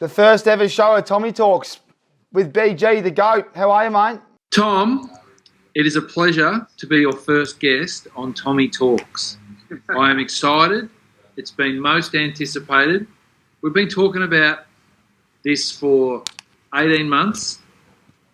The first ever show of Tommy Talks with BG, the GOAT. How are you, mate? Tom, it is a pleasure to be your first guest on Tommy Talks. I am excited. It's been most anticipated. We've been talking about this for 18 months,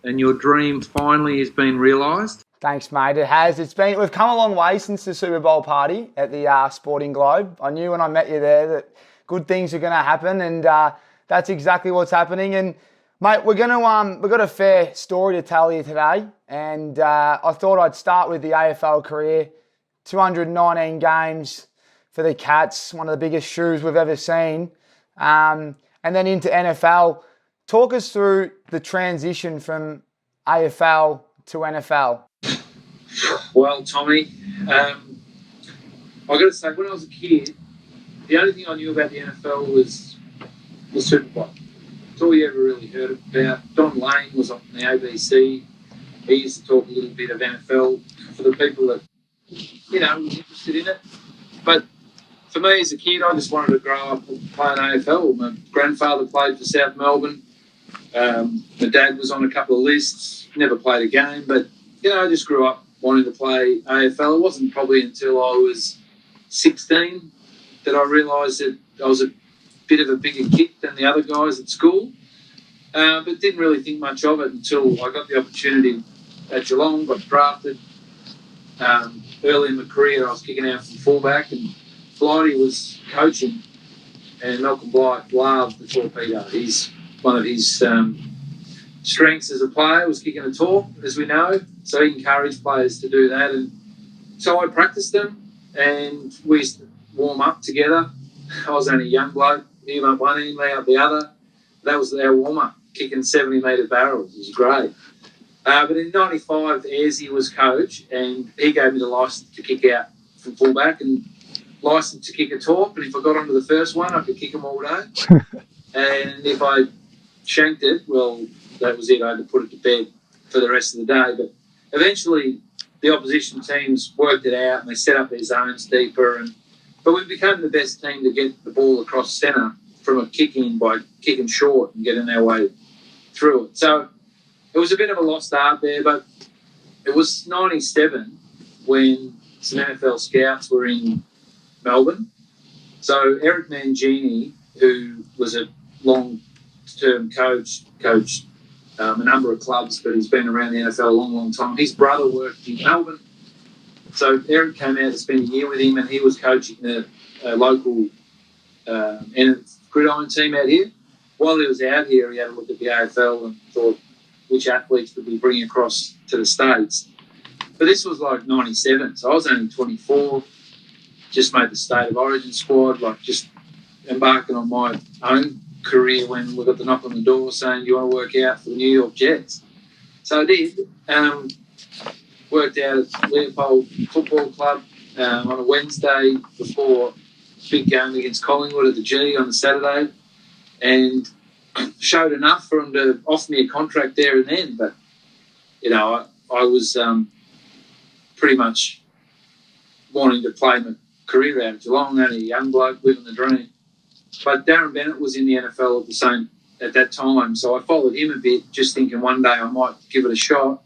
and your dream finally has been realised. Thanks, mate. It has. We've come a long way since the Super Bowl party at the Sporting Globe. I knew when I met you there that good things are going to happen, and that's exactly what's happening. And mate, we've got a fair story to tell you today, and I thought I'd start with the AFL career. 219 games for the Cats, one of the biggest shoes we've ever seen, and then into NFL. Talk us through the transition from AFL to NFL. Well, Tommy, I've got to say, when I was a kid, the only thing I knew about the NFL was the Super Bowl. That's all you ever really heard about. Don Lane was on the ABC. He used to talk a little bit of NFL for the people that, was interested in it. But for me as a kid, I just wanted to grow up playing AFL. My grandfather played for South Melbourne. My dad was on a couple of lists, never played a game, but, I just grew up wanting to play AFL. It wasn't probably until I was 16 that I realised that I was a bit of a bigger kid than the other guys at school, but didn't really think much of it until I got the opportunity at Geelong, got drafted. Early in my career, I was kicking out from fullback, and Blighty was coaching, and Malcolm Blight loved the Torpedo. He's one of his strengths as a player was kicking a torp, as we know, so he encouraged players to do that. And so I practiced them, and we used to warm up together. I was only a young bloke, him up one end, me up the other. That was our warm-up, kicking 70-metre barrels. It was great. But in 95, Ayresy was coach, and he gave me the licence to kick out from fullback and licence to kick a torp. And if I got onto the first one, I could kick them all day. And if I shanked it, well, that was it. I had to put it to bed for the rest of the day. But eventually, the opposition teams worked it out, and they set up their zones deeper. But we became the best team to get the ball across centre from a kick-in by kicking short and getting our way through it. So it was a bit of a lost art there, but it was 97 when some NFL scouts were in Melbourne. So Eric Mangini, who was a long-term coach, coached a number of clubs, but he's been around the NFL a long, long time. His brother worked in Melbourne. So Eric came out to spend a year with him, and he was coaching the local gridiron team out here. While he was out here, he had a look at the AFL and thought, which athletes would we bring across to the States? But this was like 97, so I was only 24, just made the State of Origin squad, just embarking on my own career when we got the knock on the door saying, you want to work out for the New York Jets? So I did. Worked out at Leopold Football Club on a Wednesday before a big game against Collingwood at the G on the Saturday, and showed enough for him to offer me a contract there and then. But, I was pretty much wanting to play my career out at Geelong, only a young bloke living the dream. But Darren Bennett was in the NFL at that time, so I followed him a bit, just thinking one day I might give it a shot.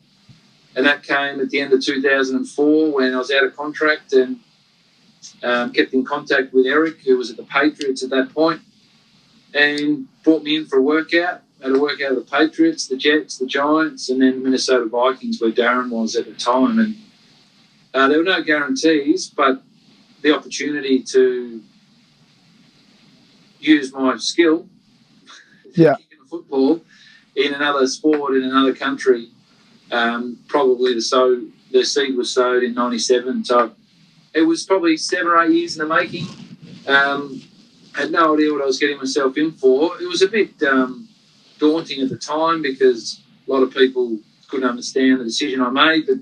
And that came at the end of 2004 when I was out of contract, and kept in contact with Eric, who was at the Patriots at that point, and brought me in for a workout. I had a workout of the Patriots, the Jets, the Giants, and then the Minnesota Vikings, where Darren was at the time. And there were no guarantees, but the opportunity to use my skill, kicking the football in another sport, in another country, probably the seed was sowed in 97. So it was probably 7 or 8 years in the making. Had no idea what I was getting myself in for. It was a bit daunting at the time because a lot of people couldn't understand the decision I made, but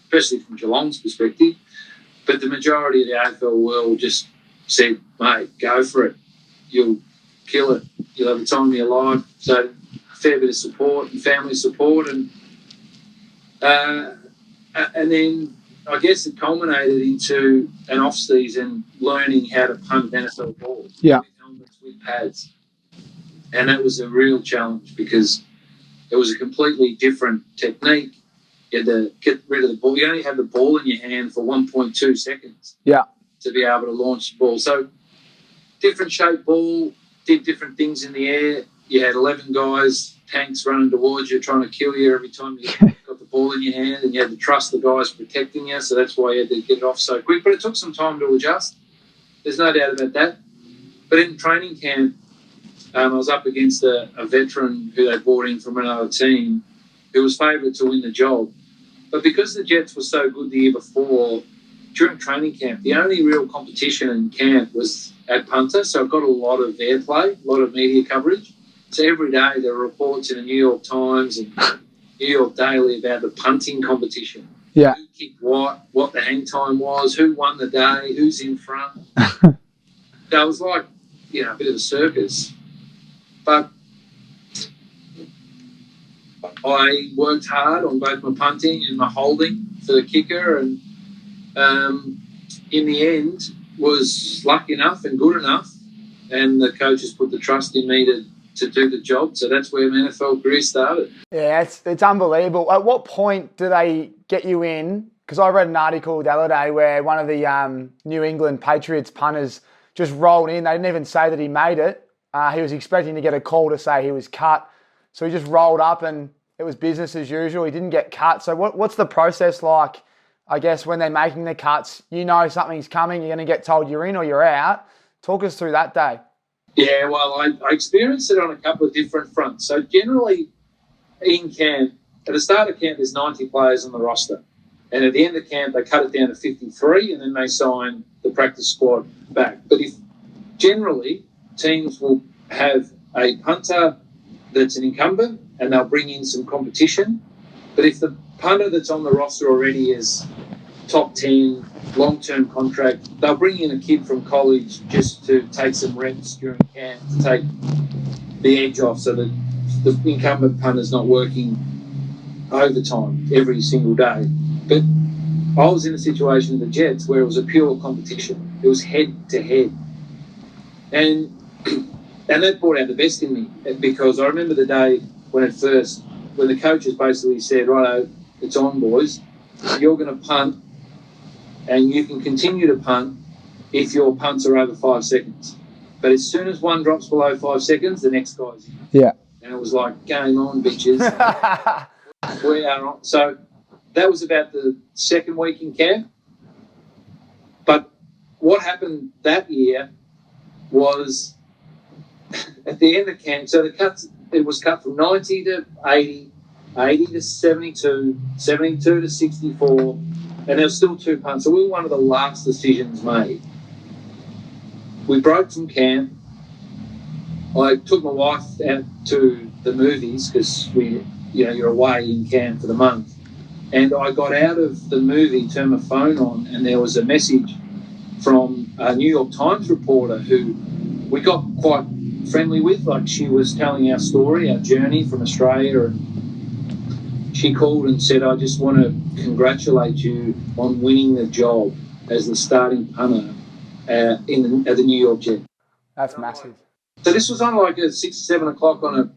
especially from Geelong's perspective. But the majority of the AFL world just said, mate, go for it. You'll kill it. You'll have the time of your life. So a fair bit of support and family support. And then I guess it culminated into an off-season learning how to punt NFL balls with helmets, with pads. And that was a real challenge because it was a completely different technique. You had to get rid of the ball. You only have the ball in your hand for 1.2 seconds to be able to launch the ball. So different shaped ball, did different things in the air. You had 11 guys, tanks running towards you, trying to kill you every time you got the ball in your hand, and you had to trust the guys protecting you, so that's why you had to get it off so quick. But it took some time to adjust. There's no doubt about that. But in training camp, I was up against a veteran who they brought in from another team who was favourite to win the job. But because the Jets were so good the year before, during training camp, the only real competition in camp was at punter, so it got a lot of airplay, a lot of media coverage. So every day there were reports in the New York Times and New York Daily about the punting competition. Yeah. Who kicked what the hang time was, who won the day, who's in front. That was like, a bit of a circus. But I worked hard on both my punting and my holding for the kicker, and in the end was lucky enough and good enough, and the coaches put the trust in me to do the job. So that's where my NFL career started. Yeah, it's unbelievable. At what point do they get you in? Because I read an article the other day where one of the New England Patriots punters just rolled in. They didn't even say that he made it. He was expecting to get a call to say he was cut. So he just rolled up and it was business as usual. He didn't get cut. So what's the process like, I guess, when they're making the cuts? You know something's coming. You're going to get told you're in or you're out. Talk us through that day. Yeah, well, I experienced it on a couple of different fronts. So generally in camp, at the start of camp, there's 90 players on the roster. And at the end of camp, they cut it down to 53 and then they sign the practice squad back. But if generally teams will have a punter that's an incumbent and they'll bring in some competition. But if the punter that's on the roster already is top 10, long-term contract, they'll bring in a kid from college just to take some reps during camp to take the edge off so that the incumbent punter's not working overtime every single day. But I was in a situation with the Jets where it was a pure competition. It was head-to-head. And that brought out the best in me, because I remember the day when the coaches basically said, righto, it's on, boys. You're going to punt, and you can continue to punt if your punts are over 5 seconds. But as soon as one drops below 5 seconds, the next guy's in. Yeah. And it was like, game on, bitches. We are on. So that was about the second week in camp. But what happened that year was at the end of camp, so it was cut from 90 to 80, 80 to 72, 72 to 64, and there was still 2 punts. So we were one of the last decisions made. We broke from camp. I took my wife out to the movies because you're away in camp for the month. And I got out of the movie, turned my phone on, and there was a message from a New York Times reporter who we got quite friendly with. Like, she was telling our story, our journey from Australia, and she called and said, I just want to congratulate you on winning the job as the starting punter at the New York Jets. That's massive. So this was on like at 6 or 7 o'clock on a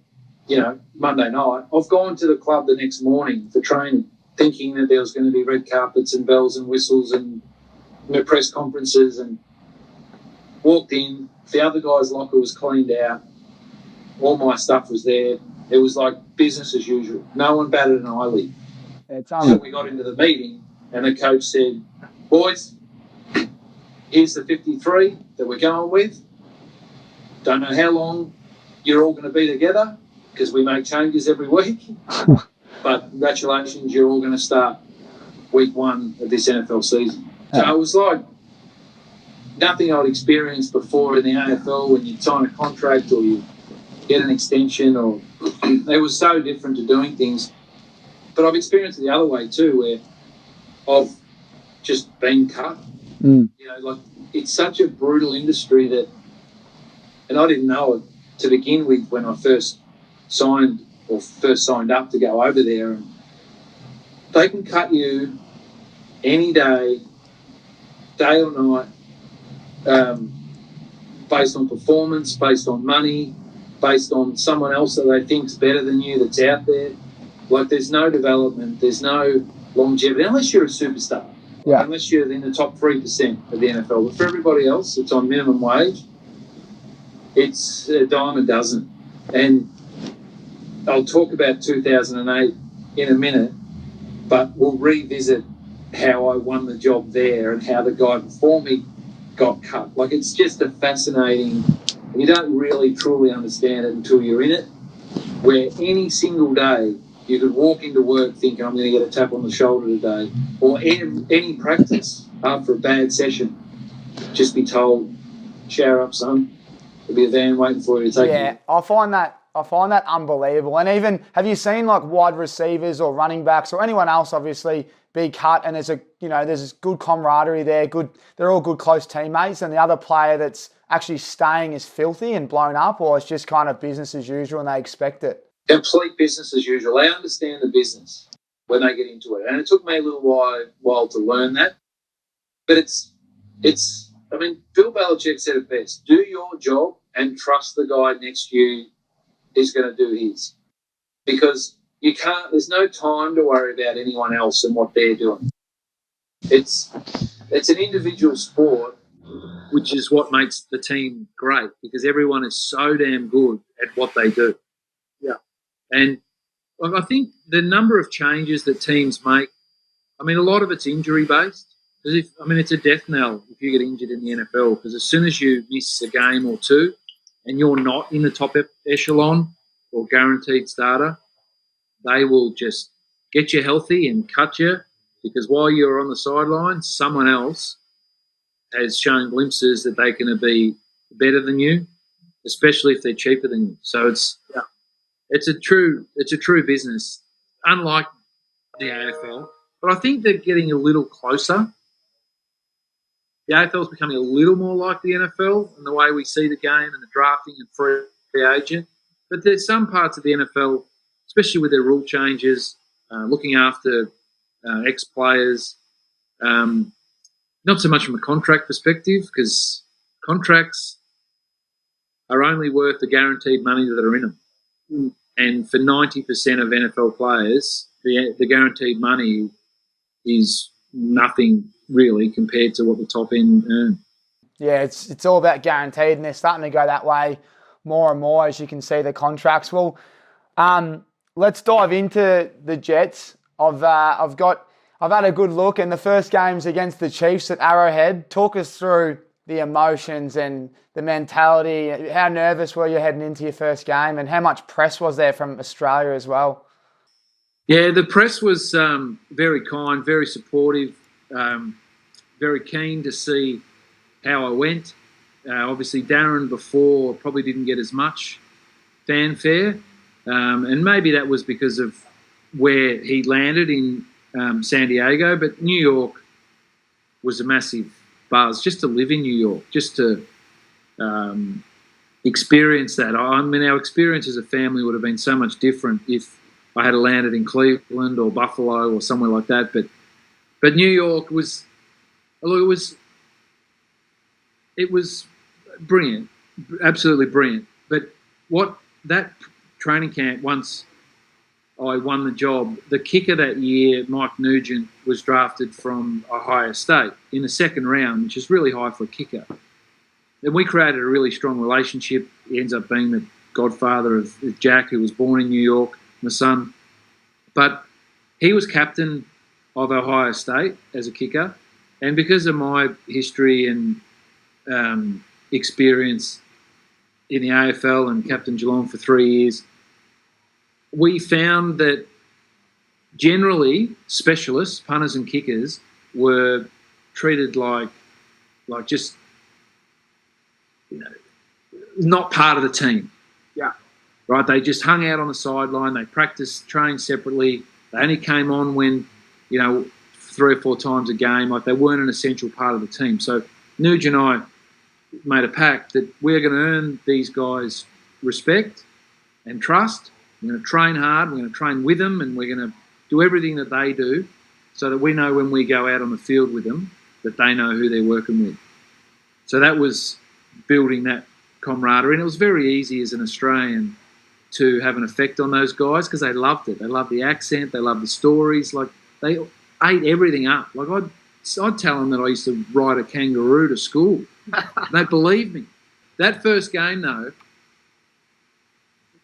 Monday night. I've gone to the club the next morning for training, thinking that there was going to be red carpets and bells and whistles and press conferences, and walked in. The other guy's locker was cleaned out. All my stuff was there. It was like business as usual. No one batted an eyelid. So we got into the meeting and the coach said, boys, here's the 53 that we're going with. Don't know how long you're all going to be together because we make changes every week. But congratulations, you're all going to start week 1 of this NFL season. So it was like nothing I'd experienced before in the AFL when you sign a contract or you get an extension, or it was so different to doing things. But I've experienced it the other way too, where I've just been cut. Like, it's such a brutal industry that, and I didn't know it to begin with when I first signed up to go over there. And they can cut you any day or night, based on performance, based on money. based on someone else that they think's better than you that's out there. Like, there's no development, there's no longevity, unless you're a superstar. Yeah. Unless you're in the top 3% of the NFL. But for everybody else, it's on minimum wage. It's a dime a dozen. And I'll talk about 2008 in a minute, but we'll revisit how I won the job there and how the guy before me got cut. Like, it's just a fascinating, you don't really truly understand it until you're in it, where any single day you could walk into work thinking, I'm going to get a tap on the shoulder today, or any practice after a bad session, just be told, shower up, son. There'll be a van waiting for you to take you. Yeah, I find that unbelievable. And even, have you seen like wide receivers or running backs or anyone else obviously be cut, and there's this good camaraderie there, they're all good close teammates, and the other player that's actually staying is filthy and blown up, or it's just kind of business as usual and they expect it? Complete business as usual. They understand the business when they get into it. And it took me a little while to learn that. But it's I mean, Bill Belichick said it best. Do your job and trust the guy next to you is going to do his. Because there's no time to worry about anyone else and what they're doing. It's an individual sport, which is what makes the team great, because everyone is so damn good at what they do. Yeah. And I think the number of changes that teams make, I mean, a lot of it's injury-based. It's a death knell if you get injured in the NFL, because as soon as you miss a game or two and you're not in the top echelon or guaranteed starter, they will just get you healthy and cut you, because while you're on the sideline, someone else has shown glimpses that they can be better than you, especially if they're cheaper than you. So it's a true business, unlike the AFL. But I think they're getting a little closer. The AFL is becoming a little more like the NFL in the way we see the game and the drafting and free agent. But there's some parts of the NFL, especially with their rule changes, looking after ex-players, not so much from a contract perspective, because contracts are only worth the guaranteed money that are in them. And for 90% of NFL players, the guaranteed money is nothing really compared to what the top end earn. Yeah, it's all about guaranteed, and they're starting to go that way more and more, as you can see the contracts. Well, let's dive into the Jets. I've had a good look, and the first game's against the Chiefs at Arrowhead. Talk us through the emotions and the mentality. How nervous were you heading into your first game, and how much press was there from Australia as well? Yeah, the press was very kind, very supportive, very keen to see how I went. Obviously, Darren before probably didn't get as much fanfare, and maybe that was because of where he landed in San Diego, but New York was a massive buzz just to live in New York, just to experience that. I mean, our experience as a family would have been so much different if I had landed in Cleveland or Buffalo or somewhere like that. But New York was brilliant, absolutely brilliant. But what that training camp, once I won the job, the kicker that year, Mike Nugent, was drafted from Ohio State in the second round, which is really high for a kicker. And we created a really strong relationship. He ends up being the godfather of Jack, who was born in New York, my son. But he was captain of Ohio State as a kicker. And because of my history and experience in the AFL and captain Geelong for 3 years, we found that generally specialists, punters and kickers, were treated like just, not part of the team. Yeah. Right? They just hung out on the sideline. They practiced, trained separately. They only came on when, 3 or 4 times a game. Like, they weren't an essential part of the team. So Nuge and I made a pact that we're going to earn these guys respect and trust. We're going to train hard. We're going to train with them, and we're going to do everything that they do so that we know when we go out on the field with them that they know who they're working with. So that was building that camaraderie. And it was very easy as an Australian to have an effect on those guys because they loved it. They loved the accent. They loved the stories. Like, they ate everything up. Like, I'd tell them that I used to ride a kangaroo to school. They believed me. That first game, though,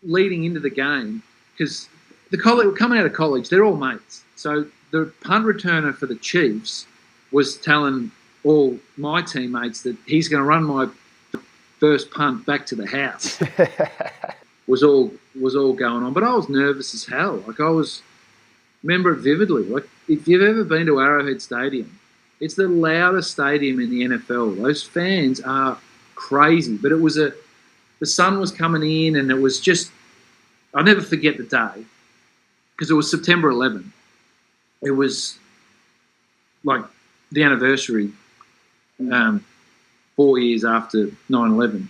leading into the game, because coming out of college, they're all mates. So the punt returner for the Chiefs was telling all my teammates that he's going to run my first punt back to the house. was all going on, but I was nervous as hell. Like, remember it vividly. Like, if you've ever been to Arrowhead Stadium, it's the loudest stadium in the NFL. Those fans are crazy. But the sun was coming in, and it was just, I'll never forget the day, because it was September 11. It was like the anniversary, 4 years after 9/11,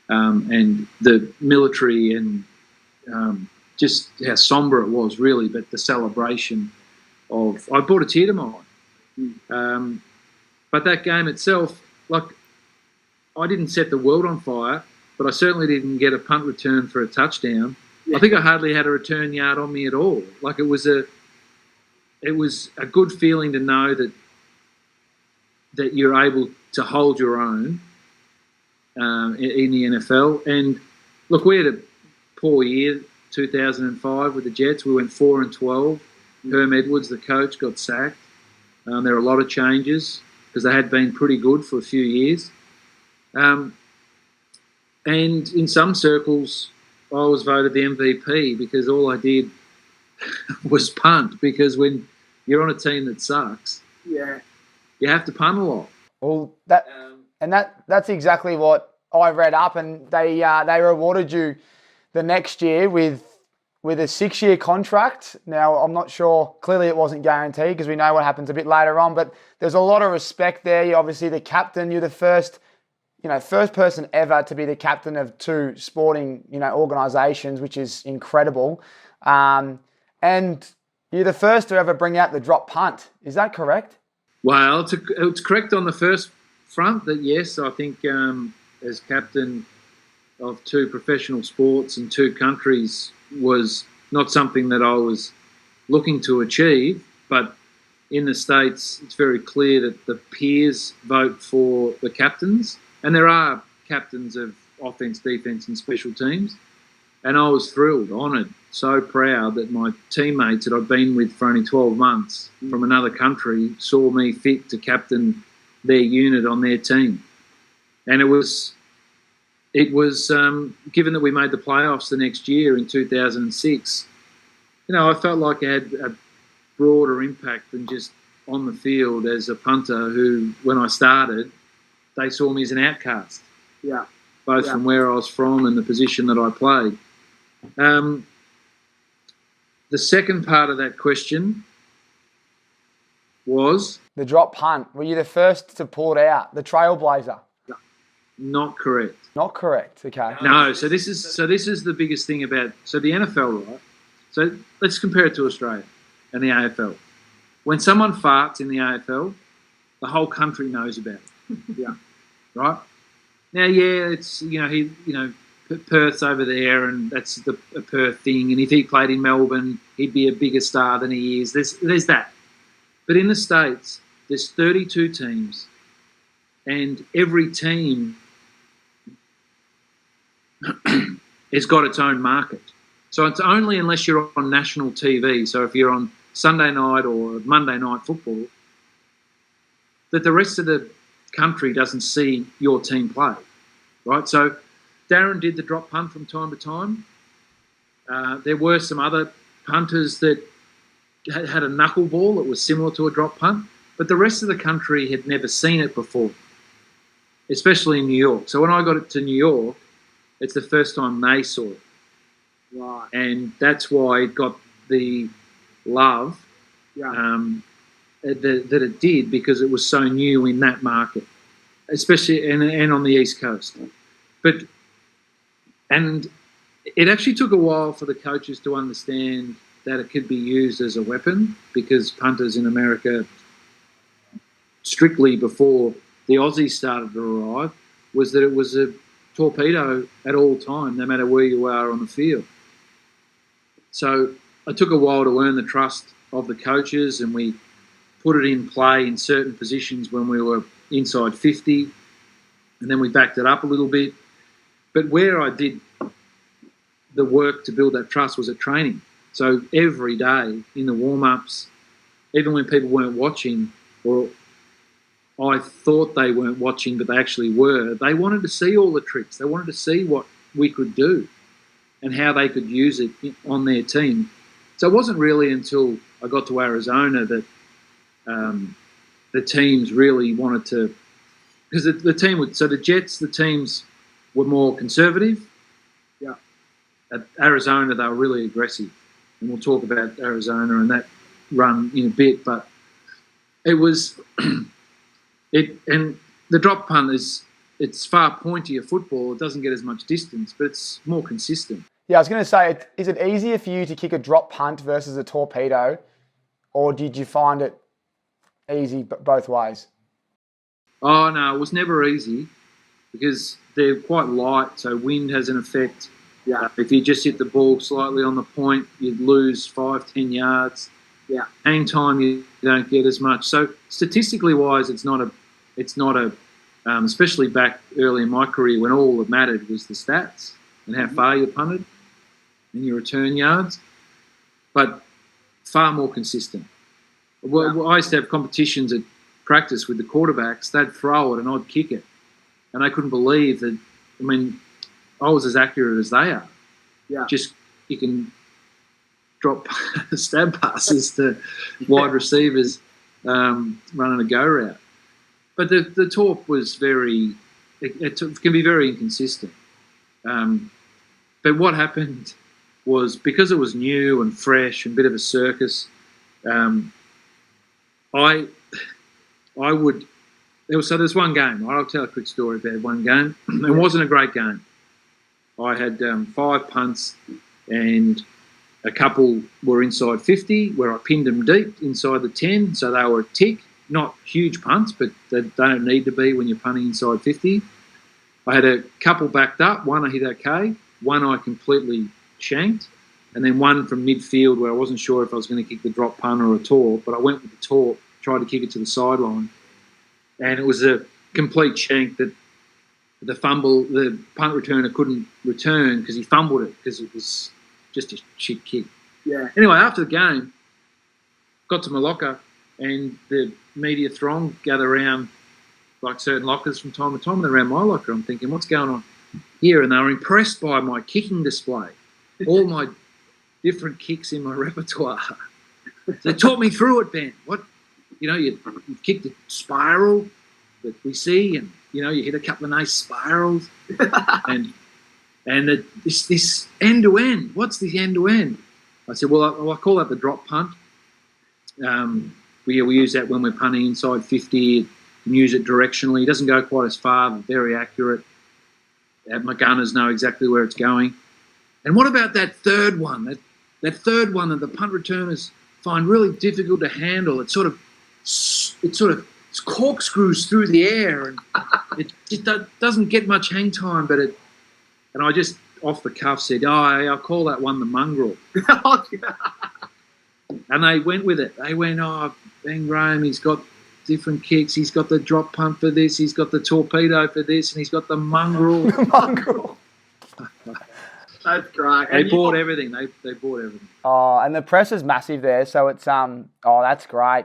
and the military and just how sombre it was, really, but the celebration of, I brought a tear to my eye. But that game itself, like, I didn't set the world on fire, but I certainly didn't get a punt return for a touchdown. Yeah. I think I hardly had a return yard on me at all. Like, it was a good feeling to know that you're able to hold your own in the NFL. And look, we had a poor year, 2005 with the Jets. We went 4-12. Herm Edwards, the coach, got sacked. There were a lot of changes because they had been pretty good for a few years. And in some circles, I was voted the MVP because all I did was punt. Because when you're on a team that sucks, you have to punt a lot. Well, that's exactly what I read up, and they rewarded you the next year with a 6-year contract. Now, I'm not sure. Clearly, it wasn't guaranteed because we know what happens a bit later on. But there's a lot of respect there. You're obviously the captain. You're the first person ever to be the captain of 2 sporting, organisations, which is incredible. And you're the first to ever bring out the drop punt. Is that correct? Well, it's correct on the first front that yes, I think as captain of 2 professional sports in 2 countries was not something that I was looking to achieve, but in the States it's very clear that the peers vote for the captains, and there are captains of offense, defense and special teams, and I was thrilled, honoured, so proud that my teammates that I'd been with for only 12 months from another country saw me fit to captain their unit on their team. And it was given that we made the playoffs the next year in 2006, I felt like I had a broader impact than just on the field as a punter who, when I started, they saw me as an outcast. Yeah. Both from where I was from and the position that I played. The second part of that question was? The drop punt. Were you the first to pull it out? The trailblazer? Not correct. Not correct. Okay. No. So this is the biggest thing about the NFL, right? So let's compare it to Australia and the AFL. When someone farts in the AFL, the whole country knows about it. Yeah. Right. Now, it's Perth's over there, and that's a Perth thing. And if he played in Melbourne, he'd be a bigger star than he is. There's that. But in the States, there's 32 teams, and every team has got its own market. So it's only unless you're on national TV, so if you're on Sunday night or Monday night football, that the rest of the country doesn't see your team play, right? So Darren did the drop punt from time to time. There were some other punters that had a knuckleball that was similar to a drop punt, but the rest of the country had never seen it before, especially in New York. So when I got it to New York, it's the first time they saw it. Right. And that's why it got the love that it did, because it was so new in that market, especially and on the East Coast. And it actually took a while for the coaches to understand that it could be used as a weapon, because punters in America, strictly before the Aussies started to arrive, was that it was a Torpedo at all time, no matter where you are on the field. So it took a while to earn the trust of the coaches, and we put it in play in certain positions when we were inside 50, and then we backed it up a little bit. But where I did the work to build that trust was at training. So every day in the warm-ups, even when people weren't watching, or I thought they weren't watching but they actually were, they wanted to see all the tricks. They wanted to see what we could do and how they could use it on their team. So it wasn't really until I got to Arizona that the teams really wanted to, because the team would, so the Jets, the teams were more conservative. Yeah. At Arizona, they were really aggressive. And we'll talk about Arizona and that run in a bit, but it was, and the drop punt it's far pointier football. It doesn't get as much distance, but it's more consistent. Yeah, I was going to say, is it easier for you to kick a drop punt versus a torpedo, or did you find it easy both ways? Oh, no, it was never easy because they're quite light, so wind has an effect. Yeah. If you just hit the ball slightly on the point, you'd lose 5-10 yards. Yeah. Hang time, you don't get as much. So statistically wise, it's not a especially back early in my career when all that mattered was the stats and how far you punted and your return yards, but far more consistent. Well, I used to have competitions at practice with the quarterbacks. They'd throw it and I'd kick it, and they couldn't believe that. I mean, I was as accurate as they are. Yeah. Just kicking drop stab passes to wide receivers running a go route. But the torp was it can be very inconsistent. But what happened was, because it was new and fresh and a bit of a circus, there's one game. I'll tell a quick story about one game. It wasn't a great game. I had 5 punts and a couple were inside 50 where I pinned them deep inside the 10, so they were a tick. Not huge punts, but they don't need to be when you're punting inside 50. I had a couple backed up. One I hit okay. One I completely shanked. And then one from midfield where I wasn't sure if I was going to kick the drop punt or a torp, but I went with the torp, tried to kick it to the sideline. And it was a complete shank that the punt returner couldn't return because he fumbled it because it was just a shit kick. Yeah. Anyway, after the game, got to my locker, and the media throng gather around like certain lockers from time to time, and they're around my locker. I'm thinking, what's going on here? And they were impressed by my kicking display, all my different kicks in my repertoire. They taught me through it, Ben. You've kicked a spiral that we see, and you hit a couple of nice spirals, and this end to end. What's the end to end? I said, well, I call that the drop punt. We use that when we're punting inside 50. You can use it directionally. It doesn't go quite as far, but very accurate. My gunners know exactly where it's going. And what about that third one? That third one that the punt returners find really difficult to handle. It sort of corkscrews through the air, and it just doesn't get much hang time. And I just off the cuff said, I'll call that one the mongrel. And they went with it. They went, Ben Graham, he's got different kicks. He's got the drop punt for this. He's got the torpedo for this, and he's got the mongrel. The mongrel. That's great. They bought everything. They bought everything. Oh, and the press is massive there, so it's that's great.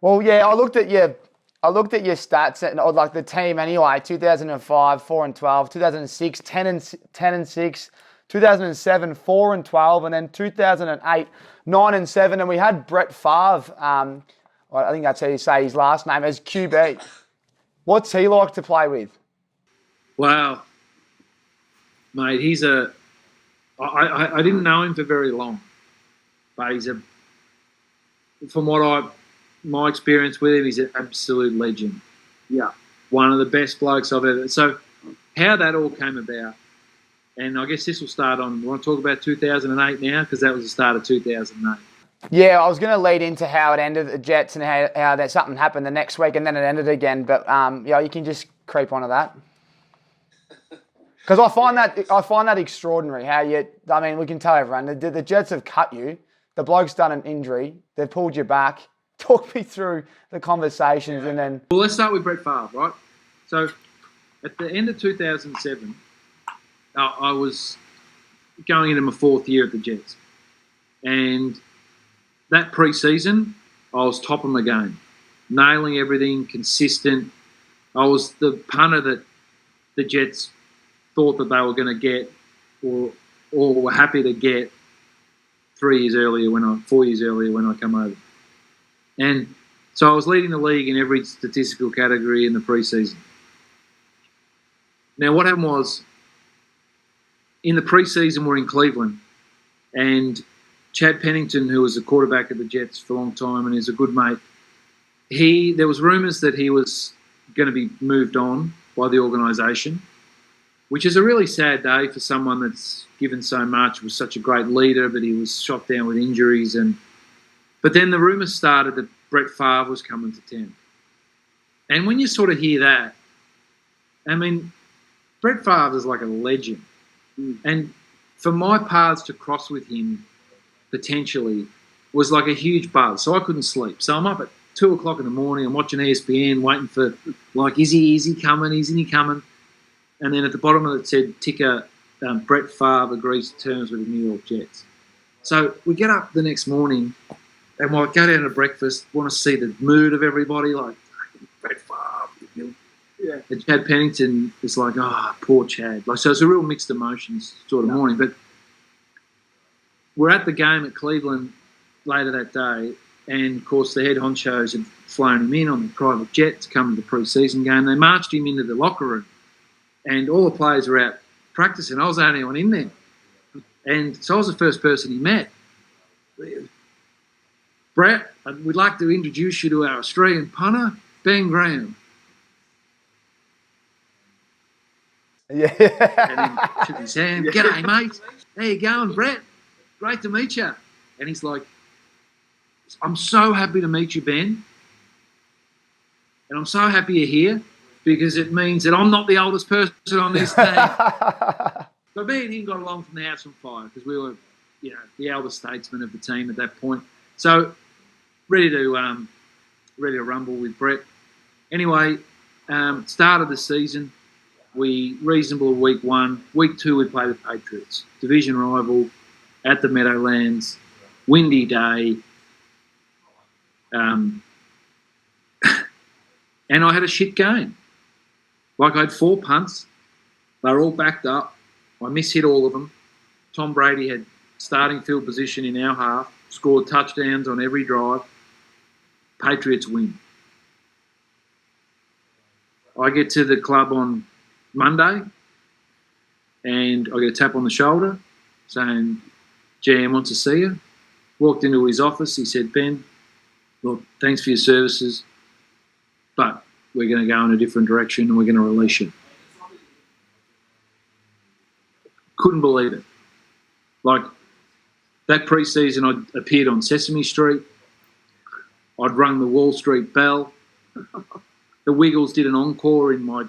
Well, yeah, I looked at your stats, like the team anyway. 2005, 4-12. 2006, 10-6. 2007, 4-12, and then 2008, 9-7. And we had Brett Favre. I think that's how you say his last name, as QB. What's he like to play with? Wow, mate, I didn't know him for very long, but my experience with him, he's an absolute legend. Yeah. One of the best blokes I've ever. So how that all came about, and I guess this will start on, we want to talk about 2008 now, because that was the start of 2008. Yeah, I was going to lead into how it ended at the Jets and how that something happened the next week and then it ended again. But you can just creep onto that. Because I find that extraordinary. We can tell everyone the Jets have cut you. The bloke's done an injury. They've pulled you back. Talk me through the conversations and then. Well, let's start with Brett Favre, right? So, at the end of 2007, I was going into my 4th year at the Jets, and that pre-season, I was top of my game, nailing everything, consistent. I was the punter that the Jets thought that they were going to get, or were happy to get 4 years earlier when I come over. And so I was leading the league in every statistical category in the preseason. Now what happened was, in the preseason we're in Cleveland, and Chad Pennington, who was the quarterback of the Jets for a long time and is a good mate, there was rumours that he was going to be moved on by the organisation, which is a really sad day for someone that's given so much, was such a great leader, but he was shot down with injuries. But then the rumours started that Brett Favre was coming to town. And when you sort of hear that, I mean, Brett Favre is like a legend. And for my paths to cross with him, potentially, was like a huge buzz. So I couldn't sleep. So I'm up at 2 o'clock in the morning, I'm watching ESPN, waiting for, like, is he coming? Isn't he coming? And then at the bottom of it said, ticker, Brett Favre agrees to terms with the New York Jets. So we get up the next morning and we'll go down to breakfast, want to see the mood of everybody, like, Brett Favre. Yeah. And Chad Pennington is like, poor Chad. Like, so it's a real mixed emotions sort of morning. But we're at the game at Cleveland later that day, and of course the head honchos had flown him in on the private jet to come to the pre-season game. They marched him into the locker room, and all the players were out practicing. I was the only one in there. And so I was the first person he met. Brett, we'd like to introduce you to our Australian punter, Ben Graham. Yeah. And he shook his hand. G'day, mate. How you going, Brett? Great to meet you. And he's like, I'm so happy to meet you, Ben. And I'm so happy you're here because it means that I'm not the oldest person on this team. So me and him got along from the house on fire because we were, the elder statesman of the team at that point. So ready to rumble with Brett. Anyway, start of the season, we reasonable week 1. Week 2, we play the Patriots, division rival at the Meadowlands, windy day. And I had a shit game. Like, I had 4 punts. They were all backed up. I mishit all of them. Tom Brady had starting field position in our half, scored touchdowns on every drive. Patriots win. I get to the club on Monday and I get a tap on the shoulder saying, GM wants to see you. Walked into his office. He said, Ben, look, thanks for your services, but we're going to go in a different direction and we're going to release you. Couldn't believe it. Like, that pre-season, I appeared on Sesame Street. I'd rung the Wall Street bell. The Wiggles did an encore in my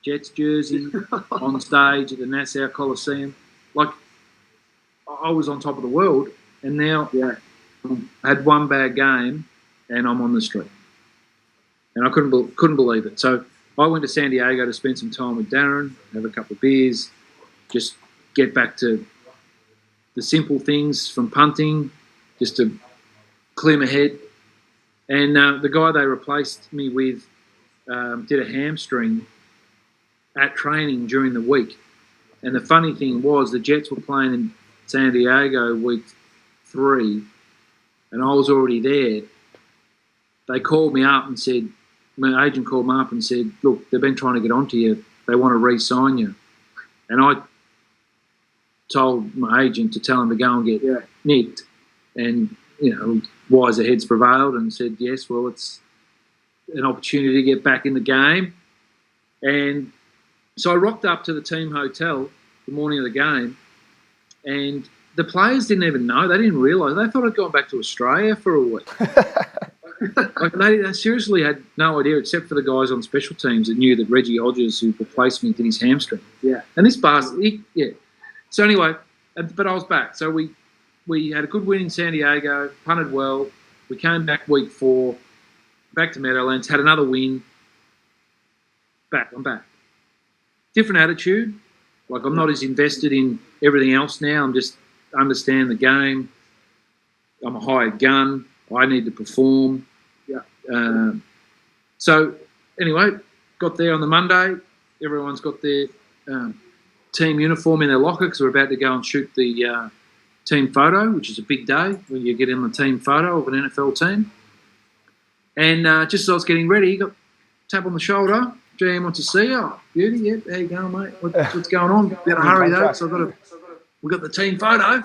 Jets jersey on stage at the Nassau Coliseum. Like, I was on top of the world, and now I had one bad game and I'm on the street. And I couldn't believe it. So I went to San Diego to spend some time with Darren, have a couple of beers, just get back to the simple things from punting, just to clear my head. And the guy they replaced me with did a hamstring at training during the week. And the funny thing was, the Jets were playing in San Diego week 3, and I was already there. They called me up and said, my agent called me up and said, look, they've been trying to get onto you. They want to re-sign you. And I told my agent to tell him to go and get nicked. And, wiser heads prevailed and said, yes, well, it's an opportunity to get back in the game. And so I rocked up to the team hotel the morning of the game, and the players didn't even know. They didn't realise. They thought I'd gone back to Australia for a week. Like they seriously had no idea, except for the guys on special teams that knew that Reggie Hodges, who replaced me, did his hamstring. Yeah. And this bastard, yeah. So anyway, but I was back. So we had a good win in San Diego, punted well. We came back week 4, back to Meadowlands, had another win. I'm back. Different attitude. Like, I'm not as invested in everything else now. I'm just understand the game. I'm a hired gun. I need to perform. Yeah. So anyway, got there on the Monday. Everyone's got their team uniform in their locker because we're about to go and shoot the team photo, which is a big day when you get in the team photo of an NFL team. And just as I was getting ready, got a tap on the shoulder. GM wants to see you. Oh, beauty, yeah. How you going, mate? What's going on? Better hurry though, so we got the team photo.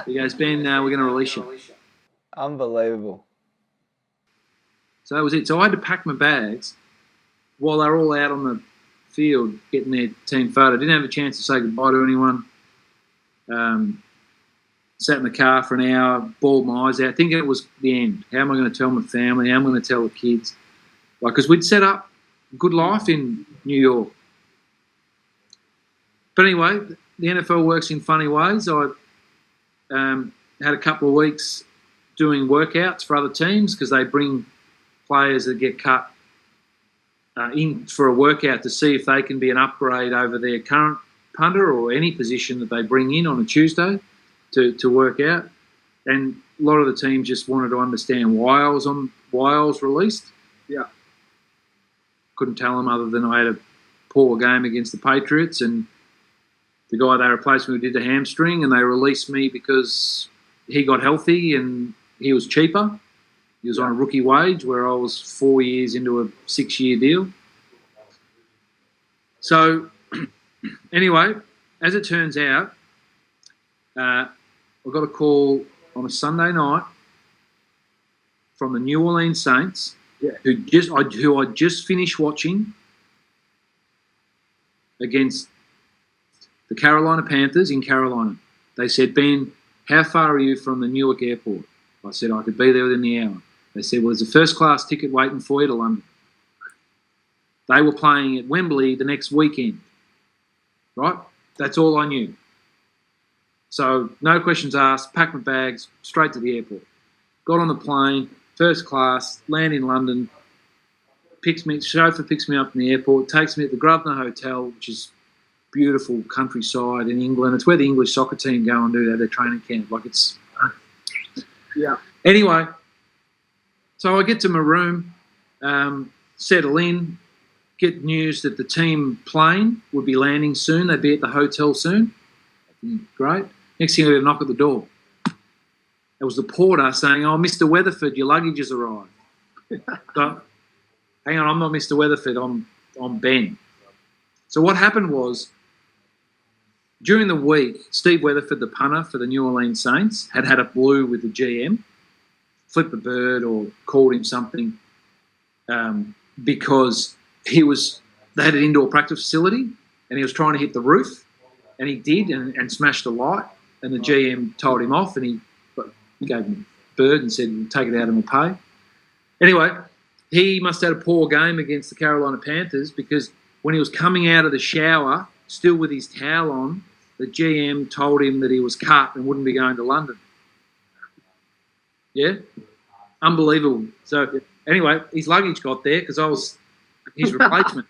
He goes, Ben, we're going to release you. Unbelievable. So that was it. So I had to pack my bags while they were all out on the field getting their team photo. Didn't have a chance to say goodbye to anyone. Sat in the car for an hour, bawled my eyes out, thinking it was the end. How am I going to tell my family? How am I going to tell the kids? Like, because we'd set up a good life in New York. But anyway, the NFL works in funny ways. I had a couple of weeks doing workouts for other teams because they bring players that get cut in for a workout to see if they can be an upgrade over their current punter or any position that they bring in on a Tuesday to work out. And a lot of the teams just wanted to understand why I was released. Yeah. Couldn't tell them other than I had a poor game against the Patriots, and the guy they replaced me did the hamstring, and they released me because he got healthy and he was cheaper. He was on a rookie wage where I was 4 years into a 6-year deal. So anyway, as it turns out, I got a call on a Sunday night from the New Orleans Saints, who I just finished watching against the Carolina Panthers in Carolina. They said, Ben, how far are you from the Newark airport? I said, I could be there within the hour. They said, well, there's a first-class ticket waiting for you to London. They were playing at Wembley the next weekend, right? That's all I knew. So no questions asked, packed my bags, straight to the airport. Got on the plane, first class, land in London, chauffeur picks me up in the airport, takes me to the Grosvenor Hotel, which is beautiful countryside in England. It's where the English soccer team go and do their training camp. Like, it's... Yeah. Anyway, so I get to my room, settle in, get news that the team plane would be landing soon. They'd be at the hotel soon. Great. Next thing I get a knock at the door. It was the porter saying, oh, Mr. Weatherford, your luggage has arrived. But hang on, I'm not Mr. Weatherford, I'm Ben. So what happened was, during the week, Steve Weatherford, the punter for the New Orleans Saints, had a blue with the GM, flipped a bird or called him something, because they had an indoor practice facility and he was trying to hit the roof, and he did and smashed a light, and the GM told him off, and he gave him a bird and said, take it out of my pay. Anyway, he must have had a poor game against the Carolina Panthers, because when he was coming out of the shower, still with his towel on, the GM told him that he was cut and wouldn't be going to London. Yeah? Unbelievable. So anyway, his luggage got there because I was his replacement.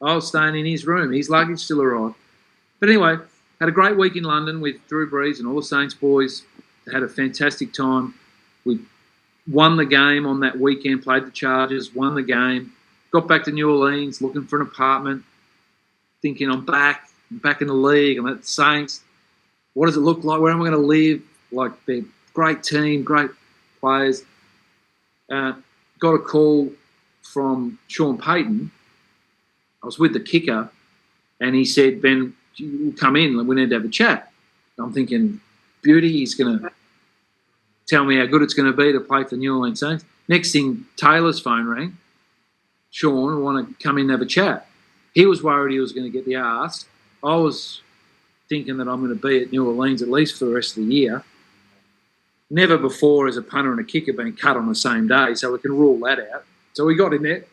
I was staying in his room. His luggage still arrived. But anyway, had a great week in London with Drew Brees and all the Saints boys. Had a fantastic time. We won the game on that weekend, played the Chargers, won the game. Got back to New Orleans looking for an apartment, thinking I'm back in the league, I'm at the Saints. What does it look like? Where am I going to live? Like, they're great team, great players. Got a call from Sean Payton. I was with the kicker, and he said, Ben, you come in, we need to have a chat. I'm thinking, beauty, he's going to tell me how good it's going to be to play for the New Orleans Saints. Next thing, Taylor's phone rang. Sean, want to come in and have a chat. He was worried he was going to get the arse. I was thinking that I'm going to be at New Orleans at least for the rest of the year. Never before has a punter and a kicker been cut on the same day, so we can rule that out. So we got in there.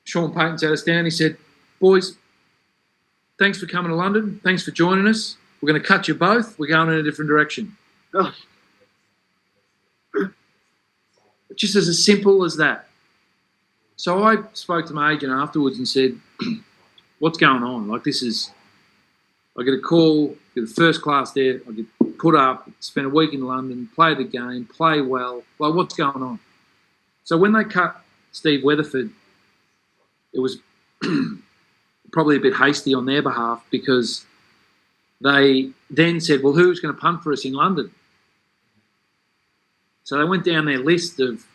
Sean Payton sat us down. He said, boys, thanks for coming to London. Thanks for joining us. We're going to cut you both. We're going in a different direction. Oh. Just as simple as that. So I spoke to my agent afterwards and said, what's going on? Like, this is, I get a call, get the first class there, I get put up, spend a week in London, play the game, play well. Like, what's going on? So when they cut Steve Weatherford, it was probably a bit hasty on their behalf, because they then said, well, who's going to punt for us in London? So they went down their list of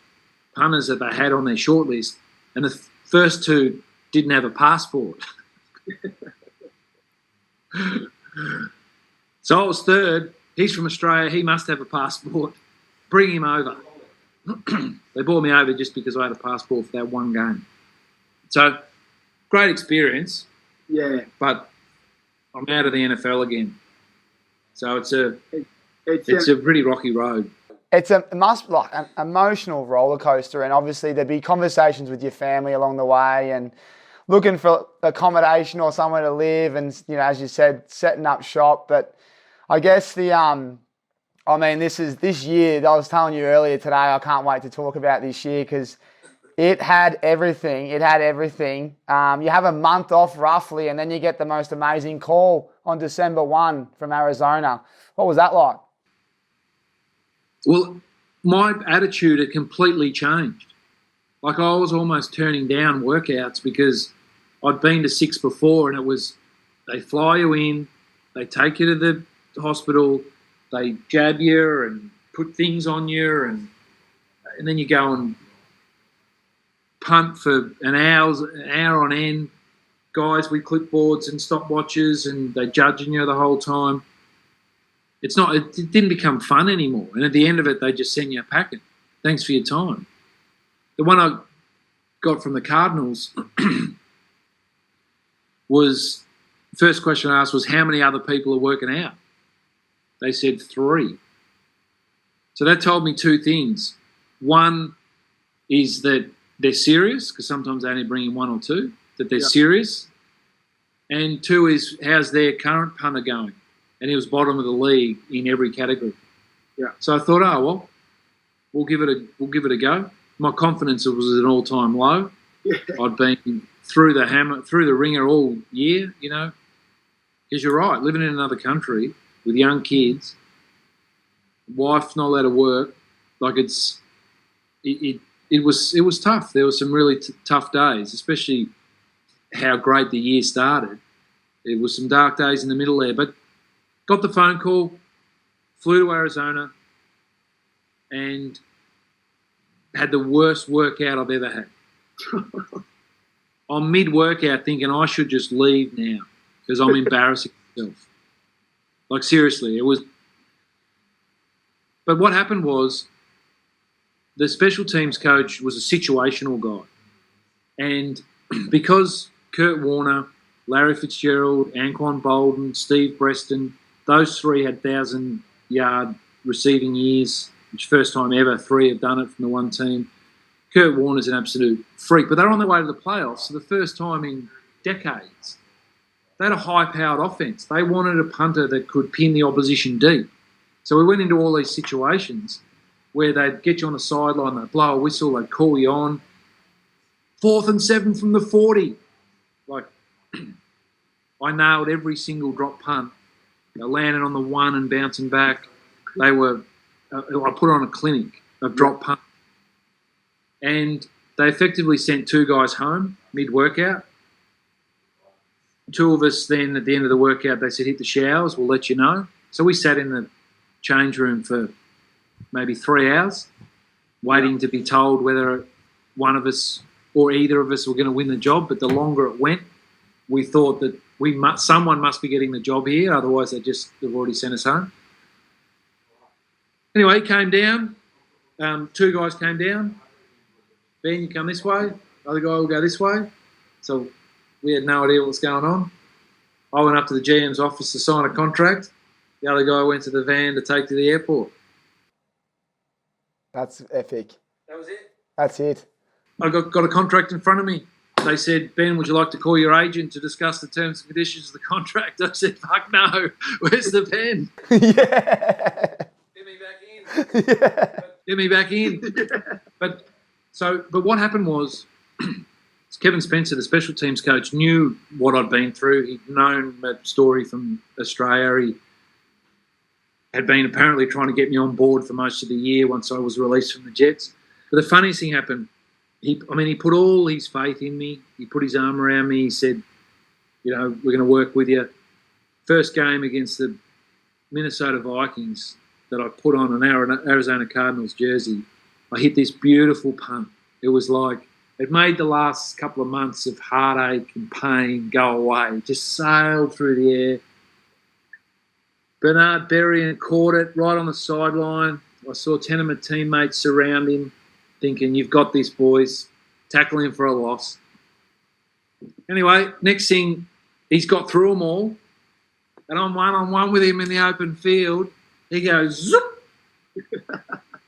punters that they had on their shortlist, and the first two didn't have a passport. So I was third. He's from Australia. He must have a passport. Bring him over. They brought me over just because I had a passport for that one game. So, great experience. Yeah. But I'm out of the NFL again. So it's a pretty rocky road. It must be like an emotional roller coaster, and obviously there'd be conversations with your family along the way, and looking for accommodation or somewhere to live, and as you said, setting up shop. But I guess this year. I was telling you earlier today, I can't wait to talk about this year because it had everything. You have a month off roughly, and then you get the most amazing call on December 1 from Arizona. What was that like? Well, my attitude had completely changed. Like, I was almost turning down workouts because I'd been to 6 before, and it was, they fly you in, they take you to the hospital, they jab you and put things on you, and then you go and punt for an hour on end, guys with clipboards and stopwatches, and they're judging you the whole time. It didn't become fun anymore. And at the end of it, they just send you a packet. Thanks for your time. The one I got from the Cardinals was, first question I asked was, how many other people are working out? They said 3. So that told me 2 things. One is that they're serious, because sometimes they only bring in 1 or 2, that they're serious. And 2 is, how's their current punter going? And he was bottom of the league in every category. Yeah. So I thought, well, we'll give it a go. My confidence was at an all-time low. Yeah. I'd been through the ringer all year, because you're right, living in another country with young kids, wife not allowed to work, like it was tough. There were some really tough days, especially how great the year started. There was some dark days in the middle there, but got the phone call, flew to Arizona, and had the worst workout I've ever had. I'm mid-workout thinking I should just leave now because I'm embarrassing myself. Like, seriously, it was... But what happened was the special teams coach was a situational guy. And because Kurt Warner, Larry Fitzgerald, Anquan Bolden, Steve Preston, those 3 had 1,000-yard receiving years, which first time ever 3 have done it from the one team. Kurt Warner's an absolute freak, but they're on their way to the playoffs for the first time in decades. They had a high-powered offense. They wanted a punter that could pin the opposition deep. So we went into all these situations where they'd get you on the sideline, they'd blow a whistle, they'd call you on. 4th and 7 from the 40. Like, I nailed every single drop punt. They landed on the 1 and bouncing back. I put on a clinic of drop punt. And they effectively sent 2 guys home mid-workout. 2 of us then, at the end of the workout, they said, hit the showers, we'll let you know. So we sat in the change room for maybe 3 hours, waiting to be told whether one of us or either of us were going to win the job. But the longer it went, we thought that someone must be getting the job here, otherwise they've already sent us home. Anyway, came down. 2 guys came down. Ben, you come this way. The other guy will go this way. So we had no idea what was going on. I went up to the GM's office to sign a contract. The other guy went to the van to take to the airport. That's epic. That was it. That's it. I got a contract in front of me. They said, Ben, would you like to call your agent to discuss the terms and conditions of the contract? I said, fuck no. Where's the pen? Yeah. Get me back in. Yeah. Get me back in. But what happened was Kevin Spencer, the special teams coach, knew what I'd been through. He'd known that story from Australia. He had been apparently trying to get me on board for most of the year once I was released from the Jets. But the funniest thing happened, he put all his faith in me. He put his arm around me. He said, you know, we're going to work with you. First game against the Minnesota Vikings that I put on an Arizona Cardinals jersey, I hit this beautiful punt. It was like, it made the last couple of months of heartache and pain go away. It just sailed through the air. Bernard Berrien caught it right on the sideline. I saw 10 of my teammates surround him, thinking, you've got this, boys. Tackle him for a loss. Anyway, next thing, he's got through them all, and I'm one-on-one with him in the open field. He goes, zoop,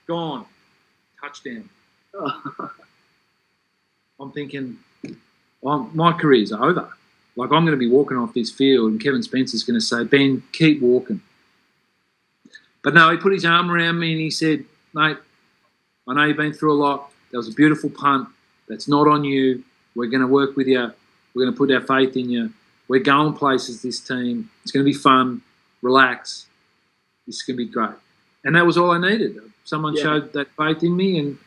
gone, touchdown. I'm thinking, my career's over. Like, I'm going to be walking off this field, and Kevin Spencer's going to say, Ben, keep walking. But no, he put his arm around me and he said, mate, I know you've been through a lot. That was a beautiful punt. That's not on you. We're going to work with you. We're going to put our faith in you. We're going places, this team. It's going to be fun. Relax. This is going to be great. And that was all I needed. Someone showed that faith in me, and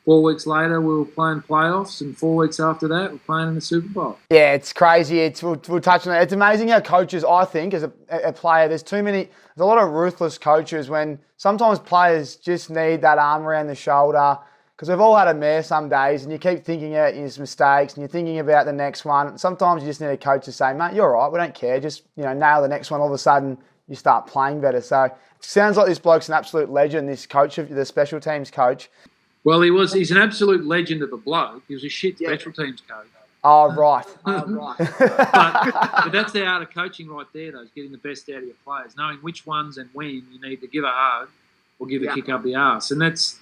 4 weeks later we were playing playoffs, and 4 weeks after that we're playing in the Super Bowl. Yeah, it's crazy. We'll touch on it. It's amazing how coaches, I think, as a player, there's a lot of ruthless coaches when sometimes players just need that arm around the shoulder, because we've all had a mare some days, and you keep thinking about your mistakes and you're thinking about the next one. Sometimes you just need a coach to say, mate, you're all right, we don't care, just nail the next one. All of a sudden you start playing better. So it sounds like this bloke's an absolute legend, this coach, the special teams coach. Well, he's an absolute legend of a bloke. He was a shit special teams coach. Oh, right. But that's the art of coaching right there, though, is getting the best out of your players, knowing which ones and when you need to give a hug or give a kick up the arse. And that's,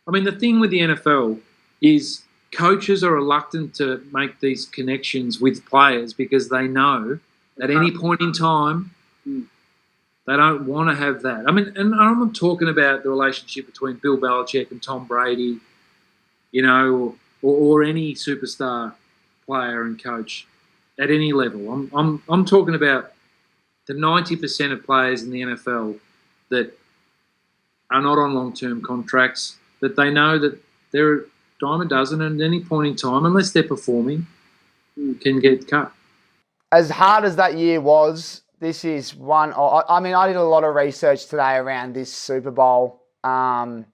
the thing with the NFL is coaches are reluctant to make these connections with players because they know at any point in time they don't want to have that. And I'm not talking about the relationship between Bill Belichick and Tom Brady, or any superstar player and coach at any level. I'm talking about the 90% of players in the NFL that are not on long-term contracts, that they know that they're a dime a dozen, and at any point in time, unless they're performing, can get cut. As hard as that year was, this is one. I did a lot of research today around this Super Bowl, and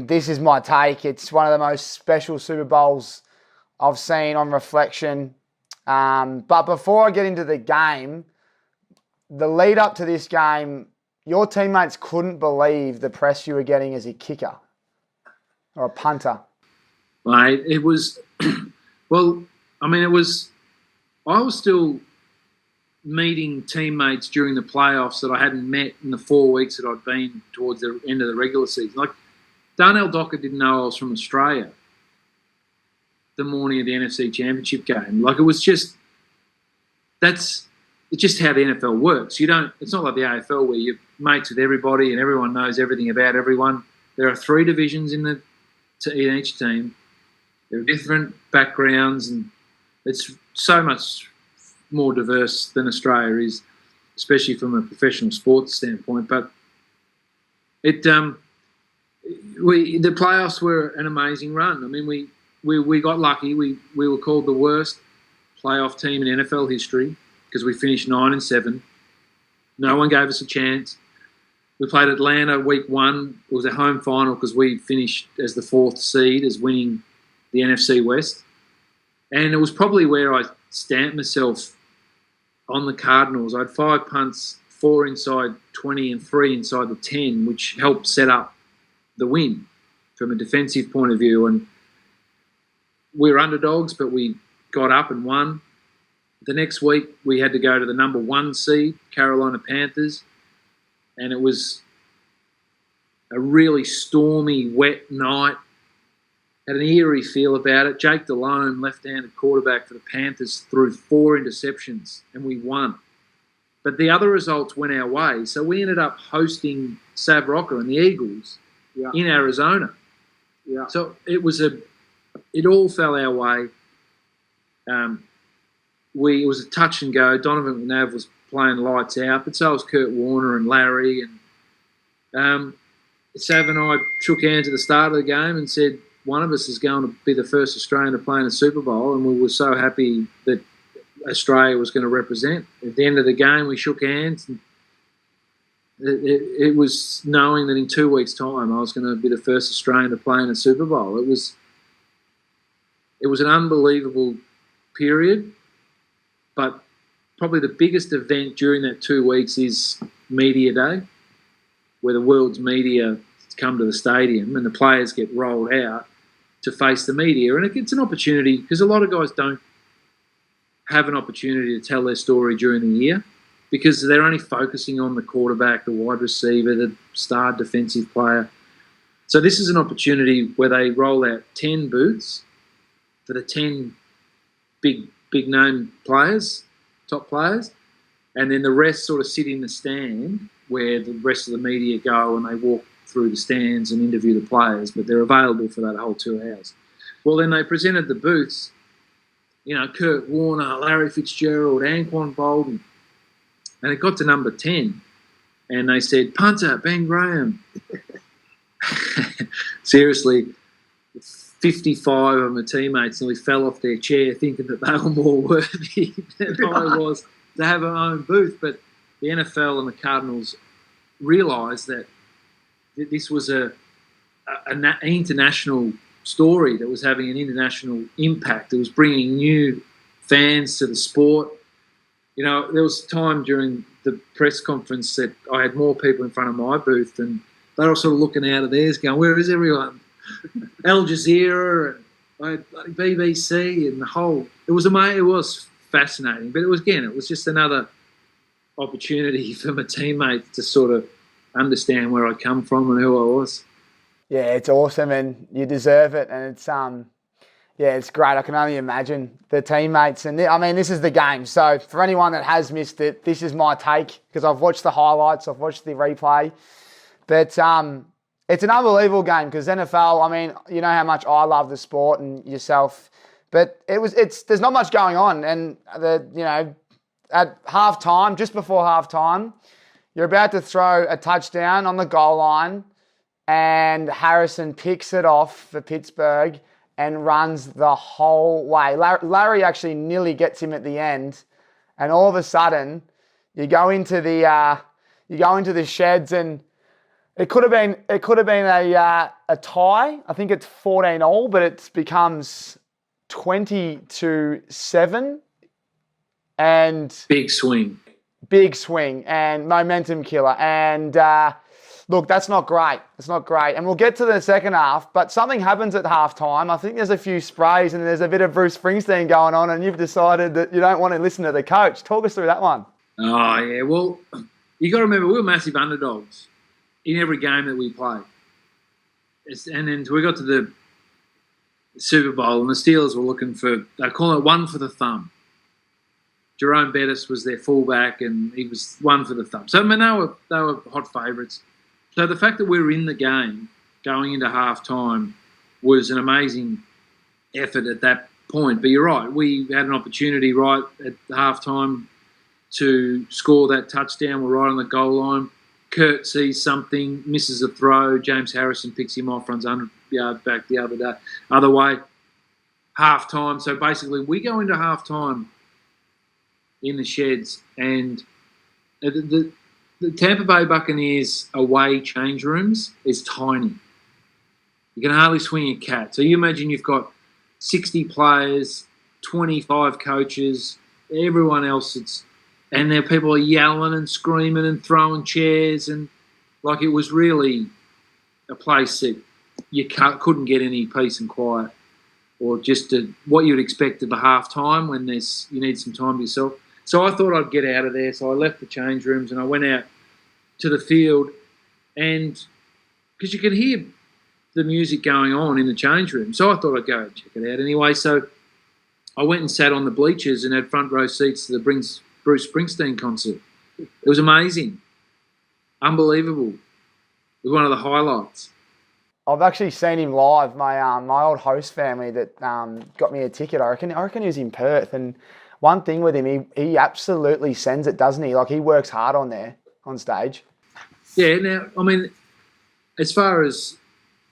this is my take. It's one of the most special Super Bowls I've seen on reflection. But before I get into the game, the lead up to this game, your teammates couldn't believe the press you were getting as a kicker or a punter. Mate, it was, I was still meeting teammates during the playoffs that I hadn't met in the 4 weeks that I'd been towards the end of the regular season. Like, Darnell Docker didn't know I was from Australia the morning of the NFC Championship game. Like, it's just how the NFL works. It's not like the AFL where you're mates with everybody and everyone knows everything about everyone. There are 3 divisions in each team. There are different backgrounds, and it's so much more diverse than Australia is, especially from a professional sports standpoint. But the playoffs were an amazing run. We got lucky. We were called the worst playoff team in NFL history because we finished 9-7. No one gave us a chance. We played Atlanta week 1. It was a home final because we finished as the 4th seed, as winning the NFC West. And it was probably where I stamped myself on the Cardinals. I had 5 punts, 4 inside 20 and 3 inside the 10, which helped set up the win from a defensive point of view. And we were underdogs, but we got up and won. The next week, we had to go to the number 1 seed, Carolina Panthers, and it was a really stormy, wet night. Had an eerie feel about it. Jake Delhomme, left-handed quarterback for the Panthers, threw 4 interceptions, and we won. But the other results went our way. So we ended up hosting Sav Rocker and the Eagles in Arizona. Yeah. So it all fell our way. It was a touch and go. Donovan McNabb was playing lights out, but so was Kurt Warner and Larry. And Sav and I shook hands at the start of the game and said one of us is going to be the first Australian to play in a Super Bowl, and we were so happy that Australia was going to represent. At the end of the game, we shook hands. And it was knowing that in 2 weeks' time I was going to be the first Australian to play in a Super Bowl. It was an unbelievable period, but probably the biggest event during that 2 weeks is Media Day, where the world's media come to the stadium and the players get rolled out to face the media. And it's an opportunity, because a lot of guys don't have an opportunity to tell their story during the year because they're only focusing on the quarterback, the wide receiver, the star defensive player. So this is an opportunity where they roll out 10 booths for the 10 big name players, top players, and then the rest sort of sit in the stand where the rest of the media go and they walk through the stands and interview the players, but they're available for that whole 2 hours. Well, then they presented the booths, Kurt Warner, Larry Fitzgerald, Anquan Bolden, and it got to number 10, and they said, punter, Ben Graham. Seriously, 55 of my teammates nearly fell off their chair thinking that they were more worthy than I was to have our own booth. But the NFL and the Cardinals realised that this was an international story that was having an international impact. It was bringing new fans to the sport. There was a time during the press conference that I had more people in front of my booth, and they were sort of looking out of theirs going, where is everyone? Al Jazeera and BBC and the whole. It was fascinating, but it was just another opportunity for my teammates to sort of understand where I come from and who I was. Yeah, it's awesome, and you deserve it, and it's great. I can only imagine the teammates, and this is the game. So for anyone that has missed it, this is my take, because I've watched the highlights, I've watched the replay, but it's an unbelievable game, because NFL, you know how much I love the sport and yourself, but there's not much going on, and at halftime, just before halftime, you're about to throw a touchdown on the goal line, and Harrison picks it off for Pittsburgh and runs the whole way. Larry actually nearly gets him at the end, and all of a sudden, you go into the sheds, and it could have been a tie. I think it's 14-all, but it becomes 20-7, and big swing and momentum killer. And look, that's not great. It's not great. And we'll get to the second half, but something happens at halftime. I think there's a few sprays and there's a bit of Bruce Springsteen going on, and you've decided that you don't want to listen to the coach. Talk us through that one. Oh, yeah. Well, you got to remember, we were massive underdogs in every game that we played. And then we got to the Super Bowl, and the Steelers were looking for, they call it one for the thumb. Jerome Bettis was their fullback, and he was one for the thumb. So, they were hot favourites. So the fact that we were in the game going into halftime was an amazing effort at that point. But you're right, we had an opportunity right at halftime to score that touchdown. We're right on the goal line. Kurt sees something, misses a throw. James Harrison picks him off, runs 100 yards back the other way. Halftime. So basically, we go into halftime in the sheds, and the Tampa Bay Buccaneers away change rooms is tiny. You can hardly swing a cat. So you imagine you've got 60 players, 25 coaches, everyone else. And there people are yelling and screaming and throwing chairs, and it was really a place that you couldn't get any peace and quiet, or just what you'd expect at the halftime when you need some time to yourself. So I thought I'd get out of there. So I left the change rooms and I went out to the field, and because you could hear the music going on in the change room. So I thought I'd go and check it out anyway. So I went and sat on the bleachers and had front row seats to the Bruce Springsteen concert. It was amazing. Unbelievable. It was one of the highlights. I've actually seen him live. My old host family that got me a ticket. I reckon he was in Perth. And one thing with him, he absolutely sends it, doesn't he? Like, he works hard on stage. Yeah. Now, I mean, as far as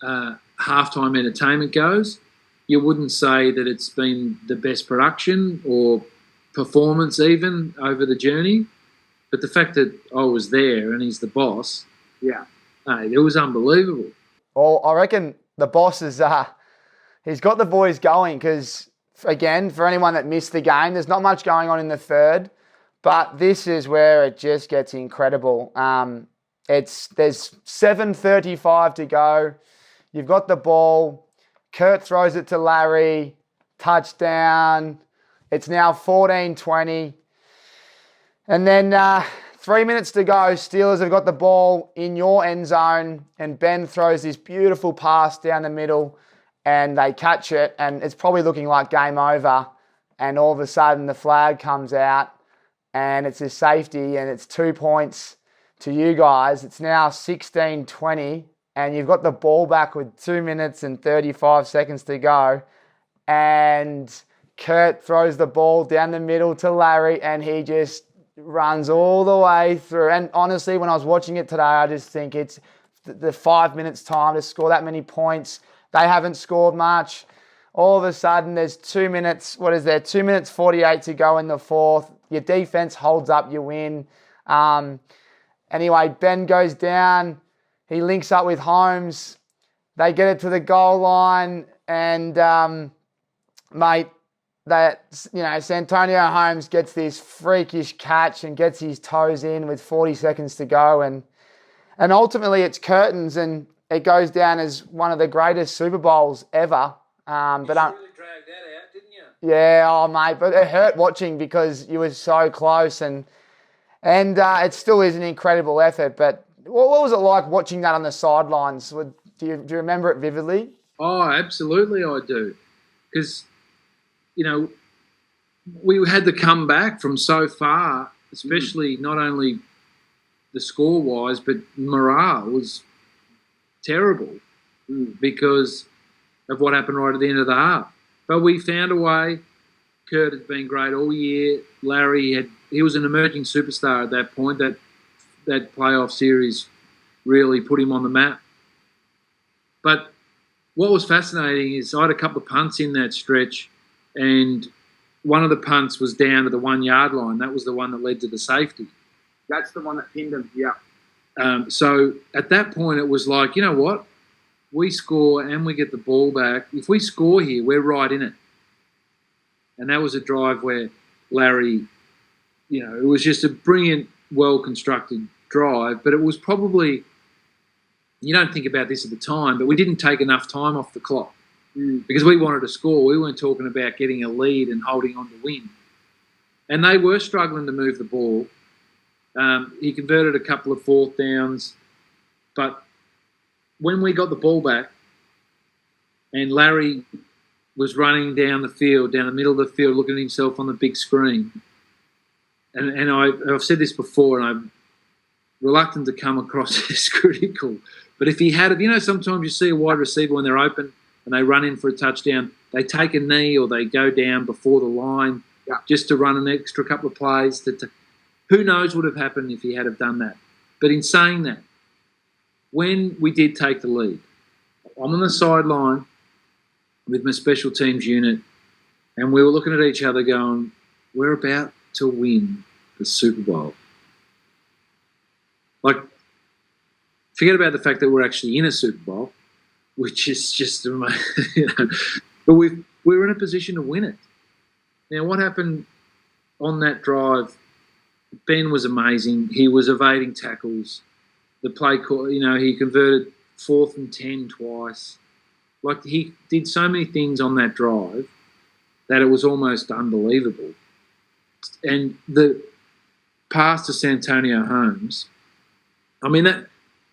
halftime entertainment goes, you wouldn't say that it's been the best production or performance even over the journey. But the fact that I was there and he's the boss, it was unbelievable. Well, I reckon the boss is he's got the boys going because, again, for anyone that missed the game, there's not much going on in the third, but this is where it just gets incredible. There's 7:35 to go. You've got the ball. Kurt throws it to Larry. Touchdown. It's now 14-20. And then 3 minutes to go. Steelers have got the ball in your end zone, and Ben throws this beautiful pass down the middle, and they catch it, and it's probably looking like game over. And all of a sudden, the flag comes out, and it's a safety, and it's 2 points to you guys. It's now 16-20, and you've got the ball back with 2 minutes and 35 seconds to go, and Kurt throws the ball down the middle to Larry, and he just runs all the way through. And honestly, when I was watching it today, I just think it's the 5 minutes time to score that many points. They haven't scored much. All of a sudden, there's 2 minutes. 2 minutes 48 to go in the fourth. Your defense holds up, you win. Anyway, Ben goes down. He links up with Holmes. They get it to the goal line, and Santonio Holmes gets this freakish catch and gets his toes in with 40 seconds to go, and ultimately it's curtains, and it goes down as one of the greatest Super Bowls ever. You really dragged that out, didn't you? Yeah, oh mate, but it hurt watching because you were so close, and it still is an incredible effort. But what was it like watching that on the sidelines? Do you remember it vividly? Oh, absolutely, I do, because we had to come back from so far, especially not only the score-wise, but morale was terrible because of what happened right at the end of the half. But we found a way. Kurt has been great all year. Larry he was an emerging superstar at that point. That playoff series really put him on the map. But what was fascinating is I had a couple of punts in that stretch, and one of the punts was down to the 1 yard line. That was the one that led to the safety. That's the one that pinned him, yeah. So at that point, it was like, you know what? We score and we get the ball back. If we score here, we're right in it. And that was a drive where Larry, it was just a brilliant, well-constructed drive, but it was probably, you don't think about this at the time, but we didn't take enough time off the clock. Because we wanted to score. We weren't talking about getting a lead and holding on to win. And they were struggling to move the ball. He converted a couple of fourth downs. But when we got the ball back and Larry was running down the field, down the middle of the field, looking at himself on the big screen, and I've said this before, and I'm reluctant to come across as critical, but if he had, sometimes you see a wide receiver when they're open, and they run in for a touchdown, they take a knee or they go down before the line just to run an extra couple of plays. Who knows what would have happened if he had have done that. But in saying that, when we did take the lead, I'm on the sideline with my special teams unit, and we were looking at each other going, we're about to win the Super Bowl. Like, forget about the fact that we're actually in a Super Bowl, which is just amazing. But we were in a position to win it. Now, what happened on that drive? Ben was amazing. He was evading tackles. The play call, he converted 4th and 10 twice. Like, he did so many things on that drive that it was almost unbelievable. And the pass to Santonio Holmes, I mean,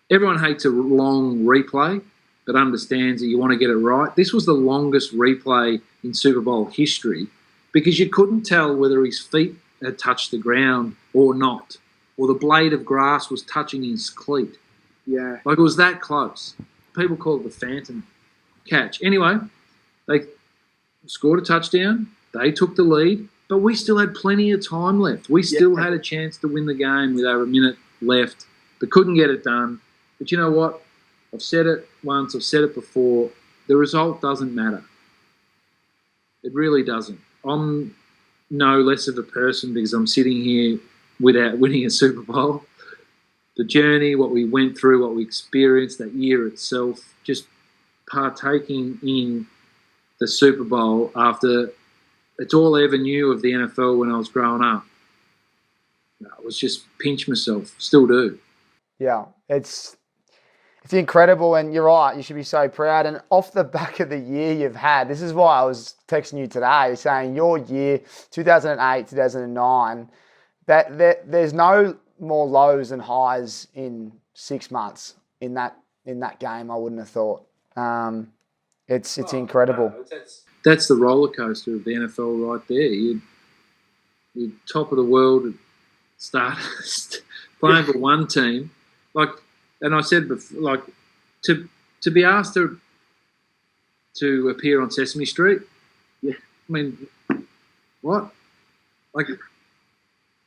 everyone hates a long replay, but understands that you want to get it right. This was the longest replay in Super Bowl history because you couldn't tell whether his feet had touched the ground or not, or the blade of grass was touching his cleat. Yeah. Like, it was that close. People call it the phantom catch. Anyway, they scored a touchdown. They took the lead, but we still had plenty of time left. We still had a chance to win the game with over a minute left, but couldn't get it done. But you know what? I've said it once, I've said it before. The result doesn't matter. It really doesn't. I'm no less of a person because I'm sitting here without winning a Super Bowl. The journey, what we went through, what we experienced, that year itself, just partaking in the Super Bowl after it's all I ever knew of the NFL when I was growing up. I was just pinch myself, still do. Yeah, it's incredible, and you're right, you should be so proud. And off the back of the year you've had, this is why I was texting you today saying your year, 2008, 2009, there's no more lows and highs in 6 months in that game, I wouldn't have thought. It's incredible. That's the roller coaster of the NFL right there. You're top of the world at start playing for one team. Like, and I said before, like, to be asked to appear on Sesame Street. Yeah, I mean, what? Like,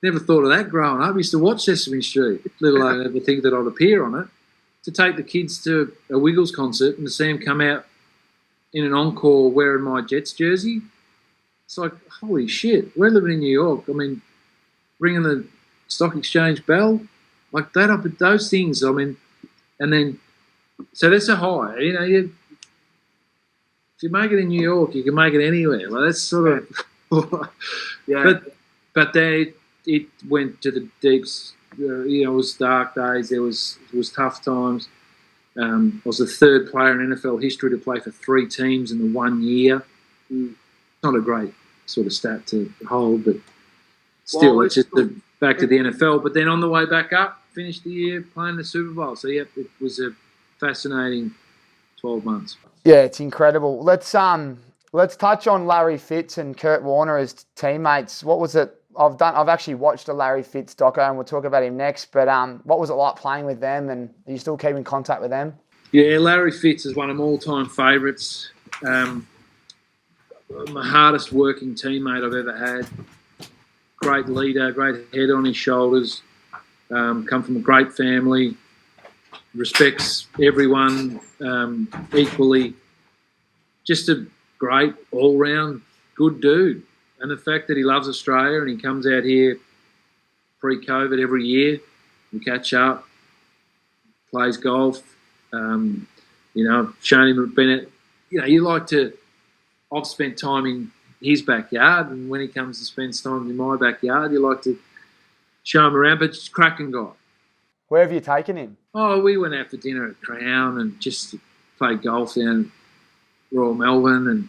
never thought of that growing up. I used to watch Sesame Street, let alone ever think that I'd appear on it. To take the kids to a Wiggles concert and to see them come out in an encore wearing my Jets jersey, it's like, holy shit, we're living in New York. I mean, ringing the stock exchange bell, like that, up at those things. I mean, and then, so that's a high. You know, if you make it in New York, you can make it anywhere. Like, that's sort of, Yeah. But it went to the deeps. You know, it was dark days. It was tough times. I was the third player in NFL history to play for 3 teams in the 1 year. Not a great sort of stat to hold, but still, it's just back to the NFL. But then on the way back up, finished the year playing the Super Bowl. So, yeah, it was a fascinating 12 months. Yeah, it's incredible. Let's touch on Larry Fitz and Kurt Warner as teammates. What was it? I've actually watched a Larry Fitz doco, and we'll talk about him next. But what was it like playing with them, and are you still keeping contact with them? Yeah, Larry Fitz is one of my all-time favourites. My hardest working teammate I've ever had. Great leader, great head on his shoulders. Come from a great family. Respects everyone equally. Just a great all-round good dude. And the fact that he loves Australia and he comes out here pre-COVID every year, we catch up, plays golf. You know, I've shown him, I've spent time in his backyard, and when he comes to spend time in my backyard, you like to show him around, but just cracking guy. Where have you taken him? Oh, we went out for dinner at Crown and just played golf down at Royal Melbourne, and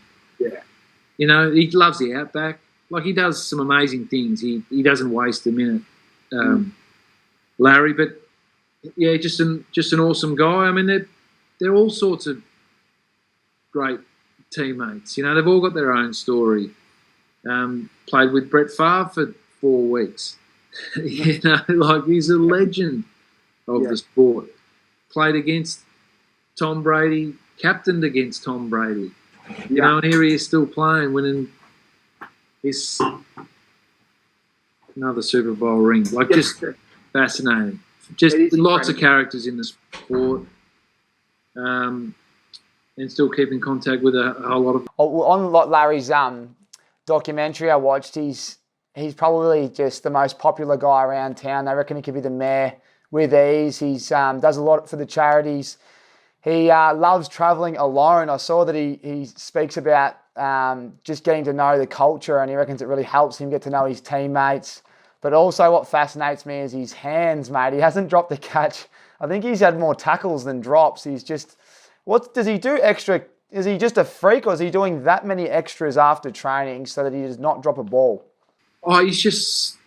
you know, he loves the outback. Like, he does some amazing things. He doesn't waste a minute, Larry. But yeah, just an awesome guy. I mean, they're all sorts of great teammates. You know, they've all got their own story. Played with Brett Favre for 4 weeks. You know, like, he's a legend of the sport. Played against Tom Brady, captained against Tom Brady. You know, and here he is still playing, winning his another Super Bowl ring. Like, just fascinating. Just lots of characters in the sport, and still keep in contact with a whole lot of. On Larry's documentary I watched, he's probably just the most popular guy around town. They reckon he could be the mayor with ease. He's does a lot for the charities. He loves travelling alone. I saw that he speaks about just getting to know the culture, and he reckons it really helps him get to know his teammates. But also what fascinates me is his hands, mate. He hasn't dropped a catch. I think he's had more tackles than drops. He's just, what does he do extra? Is he just a freak, or is he doing that many extras after training so that he does not drop a ball? Oh, he's just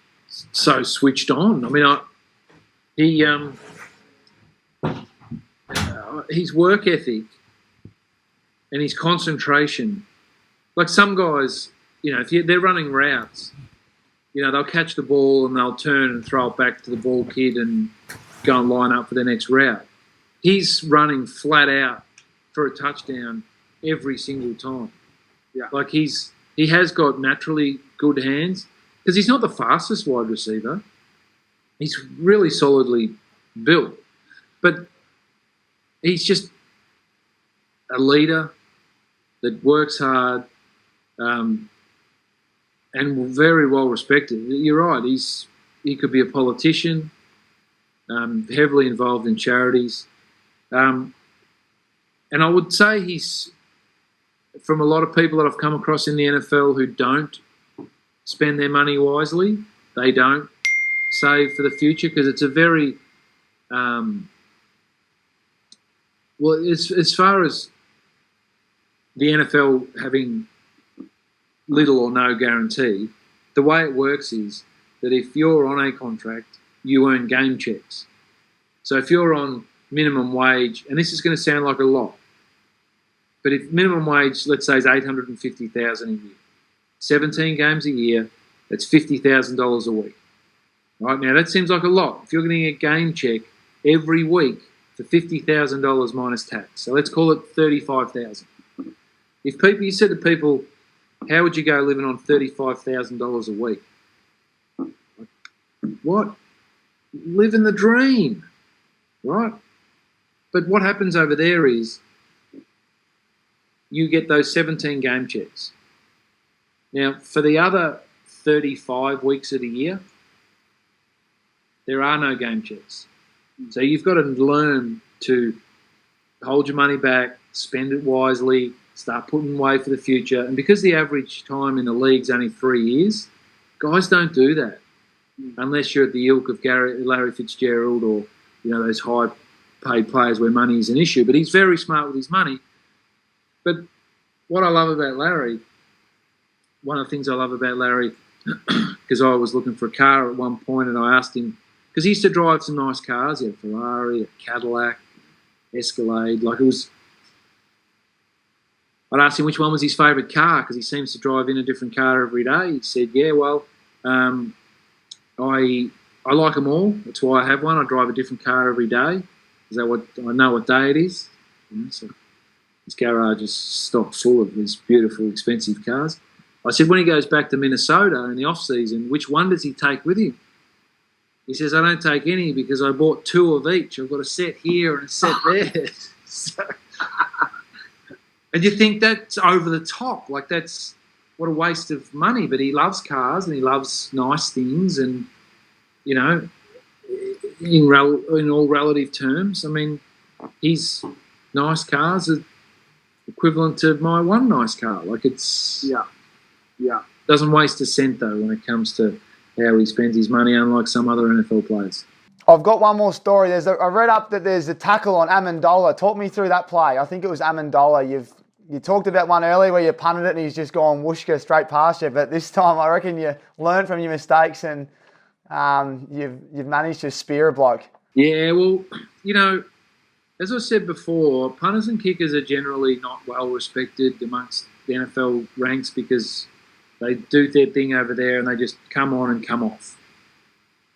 so switched on. I mean, his work ethic and his concentration. Like some guys, if they're running routes, they'll catch the ball and they'll turn and throw it back to the ball kid and go and line up for their next route. He's running flat out for a touchdown every single time. Yeah. Like he has got naturally good hands because he's not the fastest wide receiver. He's really solidly built, but he's just a leader that works hard and very well respected. You're right. He could be a politician, heavily involved in charities, and I would say he's, from a lot of people that I've come across in the NFL who don't spend their money wisely, they don't save for the future because it's a very as far as the NFL having little or no guarantee, the way it works is that if you're on a contract, you earn game checks. So if you're on minimum wage, and this is going to sound like a lot, but if minimum wage, let's say, is $850,000 a year, 17 games a year, that's $50,000 a week. Right now, that seems like a lot. If you're getting a game check every week for $50,000 minus tax, so let's call it $35,000. If you said to people, how would you go living on $35,000 a week? What? Living the dream, right? But what happens over there is you get those 17 game checks. Now, for the other 35 weeks of the year, there are no game checks. So you've got to learn to hold your money back, spend it wisely, start putting away for the future. And because the average time in the league's only 3 years, guys don't do that unless you're at the ilk of Larry Fitzgerald or those high-paid players where money is an issue. But he's very smart with his money. But what I love about Larry, one of the things I love about Larry, because I was looking for a car at one point and I asked him, because he used to drive some nice cars. He had a Ferrari, a Cadillac, Escalade. I'd asked him which one was his favourite car because he seems to drive in a different car every day. He said, yeah, well, I like them all. That's why I have one. I drive a different car every day. Is that what I know what day it is? So his garage is stocked full of these beautiful, expensive cars. I said, when he goes back to Minnesota in the off-season, which one does he take with him? He says, I don't take any because I bought 2 of each. I've got a set here and a set there. And you think that's over the top. Like, that's what a waste of money. But he loves cars and he loves nice things and, in all relative terms, I mean, his nice cars are equivalent to my one nice car. Like, it's... Yeah. Doesn't waste a cent, though, when it comes to how he spends his money, unlike some other NFL players. I've got one more story. I read up that there's a tackle on Amendola. Talk me through that play. I think it was Amendola. You talked about one earlier where you punted it and he's just gone whooshka straight past you. But this time, I reckon you learned from your mistakes and you've managed to spear a bloke. Yeah, well, as I said before, punters and kickers are generally not well respected amongst the NFL ranks because they do their thing over there and they just come on and come off.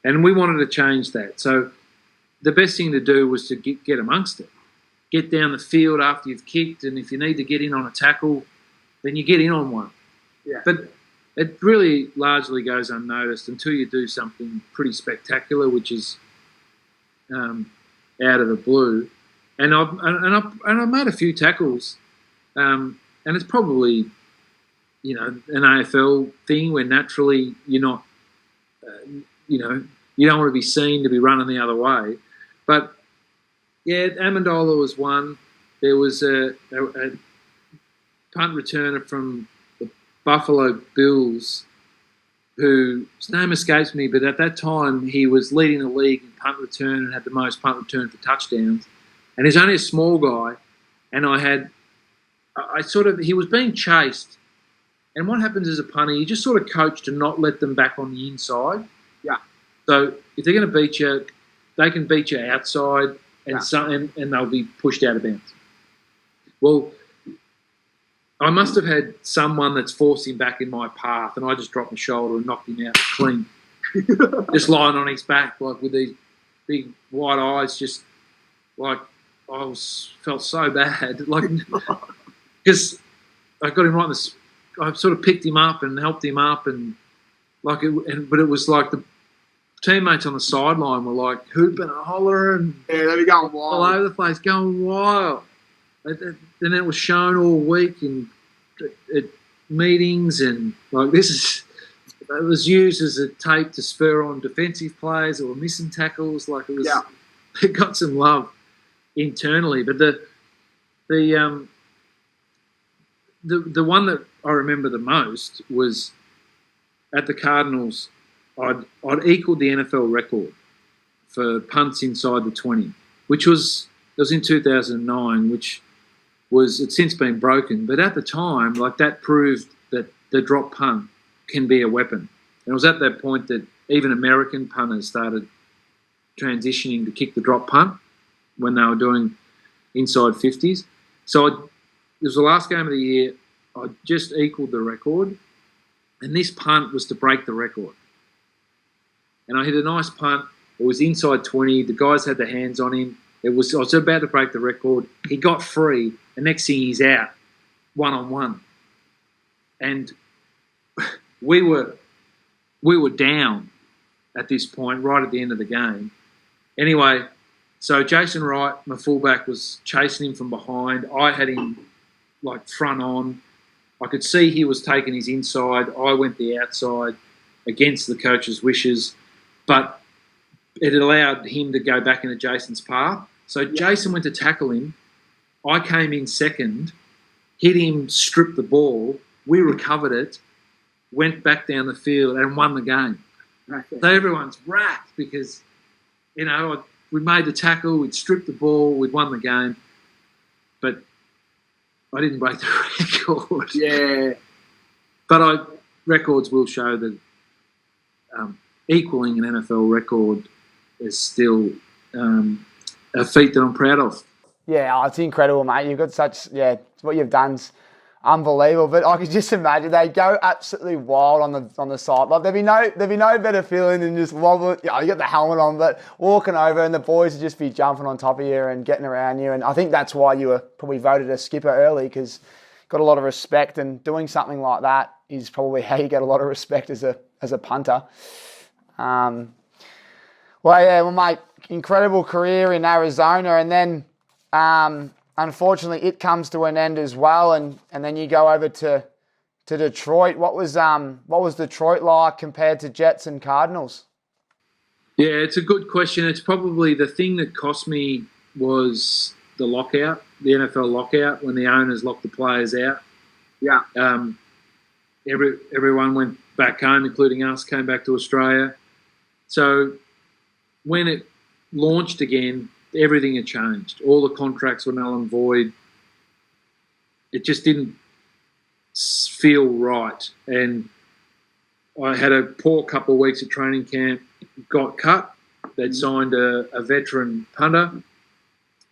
And we wanted to change that. So the best thing to do was to get amongst it. Get down the field after you've kicked, and if you need to get in on a tackle, then you get in on one. Yeah. But it really largely goes unnoticed until you do something pretty spectacular, which is out of the blue. And I've made a few tackles, and it's probably an AFL thing where naturally you're not, you don't want to be seen to be running the other way. But yeah, Amendola was one. There was a punt returner from the Buffalo Bills whose name escapes me, but at that time he was leading the league in punt return and had the most punt return for touchdowns. And he's only a small guy, and he was being chased. And what happens as a punter, you just sort of coach to not let them back on the inside. Yeah. So if they're going to beat you, they can beat you outside and they'll be pushed out of bounds. Well, I must have had someone that's forced him back in my path, and I just dropped my shoulder and knocked him out clean. Just lying on his back, like with these big white eyes, just like felt so bad, like because I got him right in the. I sort of picked him up and helped him up, and but it was like the teammates on the sideline were like hooping and hollering, they were going wild all over the place, going wild. And it was shown all week in at meetings, and like it was used as a tape to spur on defensive players that were missing tackles. Like it got some love internally. But the one that I remember the most was at the Cardinals. I'd equaled the NFL record for punts inside the 20, which was in 2009, which it's since been broken. But at the time, like that proved that the drop punt can be a weapon. And it was at that point that even American punters started transitioning to kick the drop punt when they were doing inside 50s. So it was the last game of the year. I just equaled the record, and this punt was to break the record. And I hit a nice punt. It was inside 20. The guys had their hands on him. I was about to break the record. He got free, and next thing he's out, 1-on-1. And we were down at this point, right at the end of the game. Anyway, so Jason Wright, my fullback, was chasing him from behind. I had him like front on. I could see he was taking his inside. I went the outside against the coach's wishes, but it allowed him to go back into Jason's path. So Jason went to tackle him. I came in second, hit him, stripped the ball. We recovered it, went back down the field and won the game. So everyone's rapt because, we made the tackle, we'd stripped the ball, we'd won the game. But I didn't break the record. Yeah. But records will show that equaling an NFL record is still a feat that I'm proud of. Yeah, it's incredible, mate. You've got what you've done's unbelievable. But I could just imagine they go absolutely wild on the side. Like there'd be no better feeling than just wobbling. You got the helmet on, but walking over and the boys would just be jumping on top of you and getting around you. And I think that's why you were probably voted a skipper early, because got a lot of respect, and doing something like that is probably how you get a lot of respect as a punter. Mate, incredible career in Arizona, and then unfortunately it comes to an end as well, and then you go over to Detroit. What was Detroit like compared to Jets and Cardinals? Yeah, it's a good question. It's probably the thing that cost me was the lockout, the NFL lockout, when the owners locked the players out. Yeah. Everyone went back home, including us, came back to Australia. So when it launched again, everything had changed. All the contracts were null and void. It just didn't feel right. And I had a poor couple of weeks at training camp, got cut. They'd signed a veteran punter.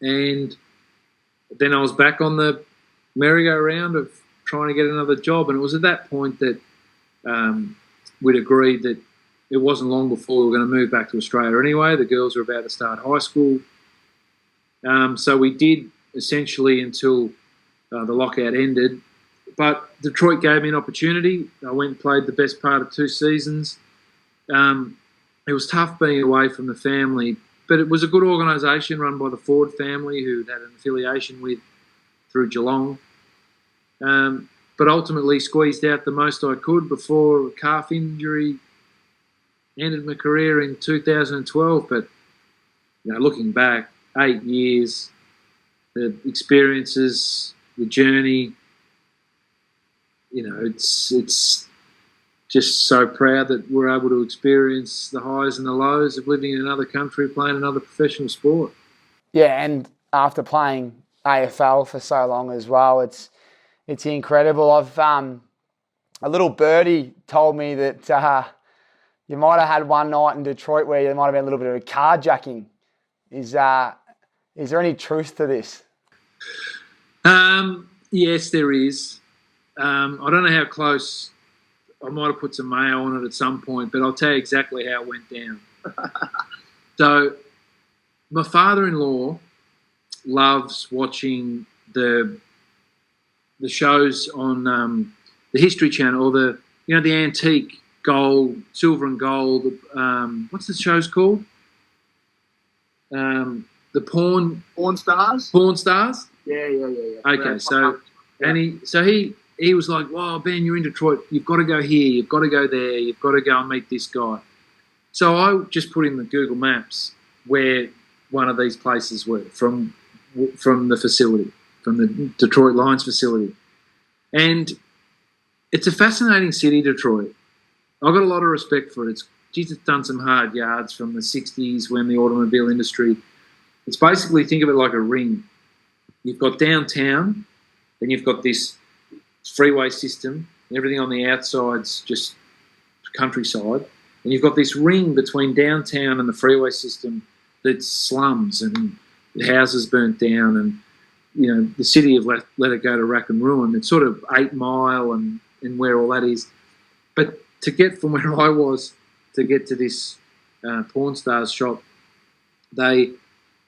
And then I was back on the merry-go-round of trying to get another job. And it was at that point that we'd agreed that it wasn't long before we were going to move back to Australia anyway. The girls were about to start high school. So we did essentially until the lockout ended. But Detroit gave me an opportunity. I went and played the best part of 2 seasons. It was tough being away from the family, but it was a good organisation run by the Ford family, who had an affiliation with through Geelong. But ultimately squeezed out the most I could before a calf injury ended my career in 2012. But looking back, 8 years, the experiences, the journey, it's just so proud that we're able to experience the highs and the lows of living in another country, playing another professional sport. Yeah, and after playing AFL for so long as well, it's incredible. I've a little birdie told me that you might have had one night in Detroit where there might have been a little bit of a carjacking. Is Is there any truth to this? Yes, there is. I don't know how close. I might have put some mayo on it at some point, but I'll tell you exactly how it went down. So, my father-in-law loves watching the shows on the History Channel, or the antique gold, silver and gold. What's the show's called? The Porn Stars. Porn Stars. Yeah. Okay, so he was like, "Wow, Ben, you're in Detroit. You've got to go here. You've got to go there. You've got to go and meet this guy." So I just put in the Google Maps where one of these places were from the facility, from the Detroit Lions facility, and it's a fascinating city, Detroit. I've got a lot of respect for it. It's done some hard yards from the 60s when the automobile industry. It's basically, think of it like a ring. You've got downtown, then you've got this freeway system, and everything on the outside's just countryside. And you've got this ring between downtown and the freeway system that's slums and the houses burnt down, and the city have let it go to rack and ruin. It's sort of 8 Mile and where all that is. But to get from where I was to get to this Porn Stars shop, I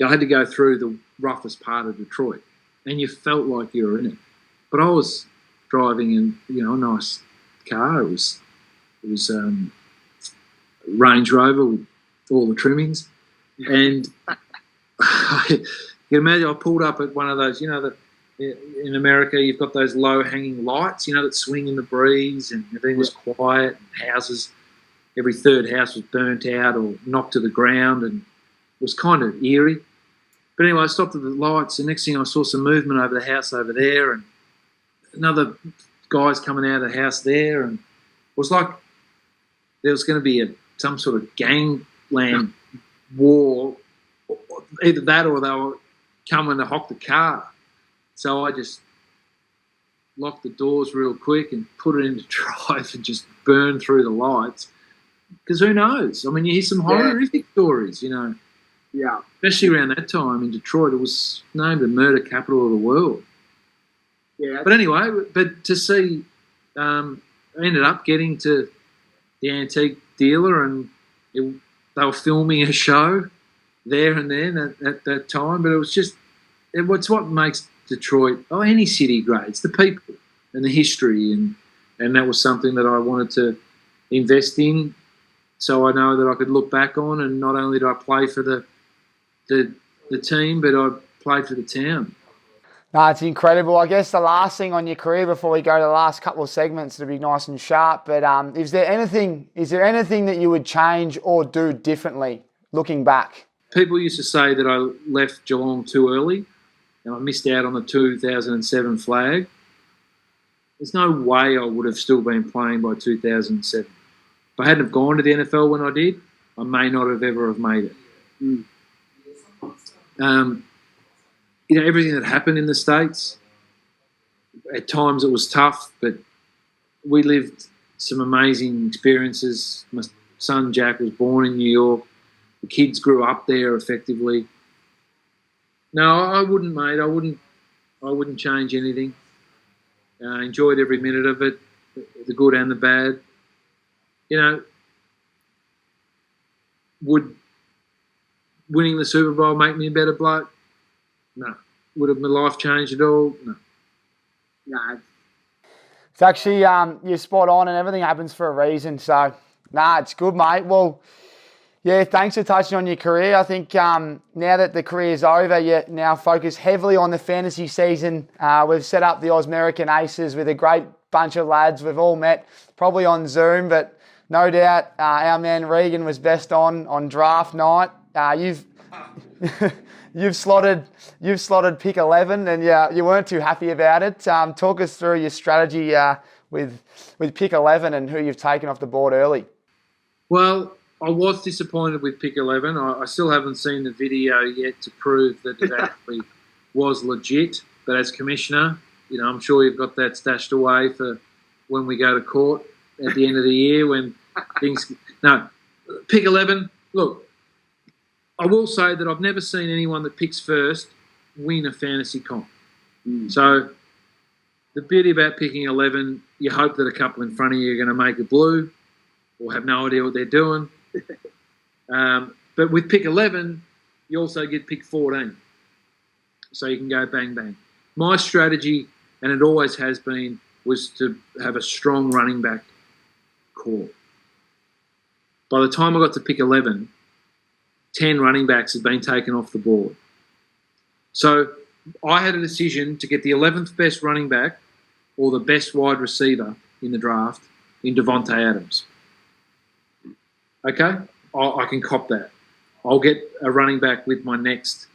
had to go through the roughest part of Detroit, and you felt like you were in it. But I was driving in, a nice car. It was Range Rover with all the trimmings, and you can imagine I pulled up at one of those, in America you've got those low-hanging lights, that swing in the breeze, and everything was quiet, and houses, every third house was burnt out or knocked to the ground, and it was kind of eerie. But anyway, I stopped at the lights, and next thing I saw some movement over the house over there, and another guy's coming out of the house there, and it was like there was going to be some sort of gangland war, either that or they were coming to hock the car. So I just locked the doors real quick and put it into drive and just burned through the lights. Because who knows? I mean, you hear some horrific stories, Yeah. Especially around that time in Detroit. It was named the murder capital of the world. Yeah. But anyway, to see, I ended up getting to the antique dealer, and they were filming a show there and then at that time. But it was just, it's what makes Detroit, any city great. It's the people and the history, and that was something that I wanted to invest in, so I know that I could look back on, and not only did I play for the team, but I played for the town. No, it's incredible. I guess the last thing on your career before we go to the last couple of segments to be nice and sharp, but is there anything that you would change or do differently looking back? People used to say that I left Geelong too early and I missed out on the 2007 flag. There's no way I would have still been playing by 2007. If I hadn't have gone to the NFL when I did, I may not have ever have made it. Everything that happened in the States, at times it was tough, but we lived some amazing experiences. My son Jack was born in New York. The kids grew up there effectively. No, I wouldn't, mate. I wouldn't change anything. I enjoyed every minute of it, the good and the bad. Would winning the Super Bowl make me a better bloke? No. Would have my life changed at all? No. No. It's actually, you're spot on, and everything happens for a reason. So, it's good, mate. Well, yeah, thanks for touching on your career. I think now that the career's over, you now focus heavily on the fantasy season. We've set up the Ausmerican Aces with a great bunch of lads. We've all met probably on Zoom, but no doubt our man Regan was best on draft night. You've slotted pick 11, and you weren't too happy about it. Talk us through your strategy with pick 11 and who you've taken off the board early. Well, I was disappointed with pick 11. I still haven't seen the video yet to prove that it actually was legit. But as commissioner, I'm sure you've got that stashed away for when we go to court at the end of the year when things. No, pick 11. Look, I will say that I've never seen anyone that picks first win a fantasy comp. So the beauty about picking 11, you hope that a couple in front of you are going to make a blue or have no idea what they're doing. But with pick 11, you also get pick 14. So you can go bang, bang. My strategy, and it always has been, was to have a strong running back core. By the time I got to pick 11, 10 running backs had been taken off the board. So I had a decision to get the 11th best running back or the best wide receiver in the draft in Devontae Adams. Okay? I can cop that. I'll get a running back with my next.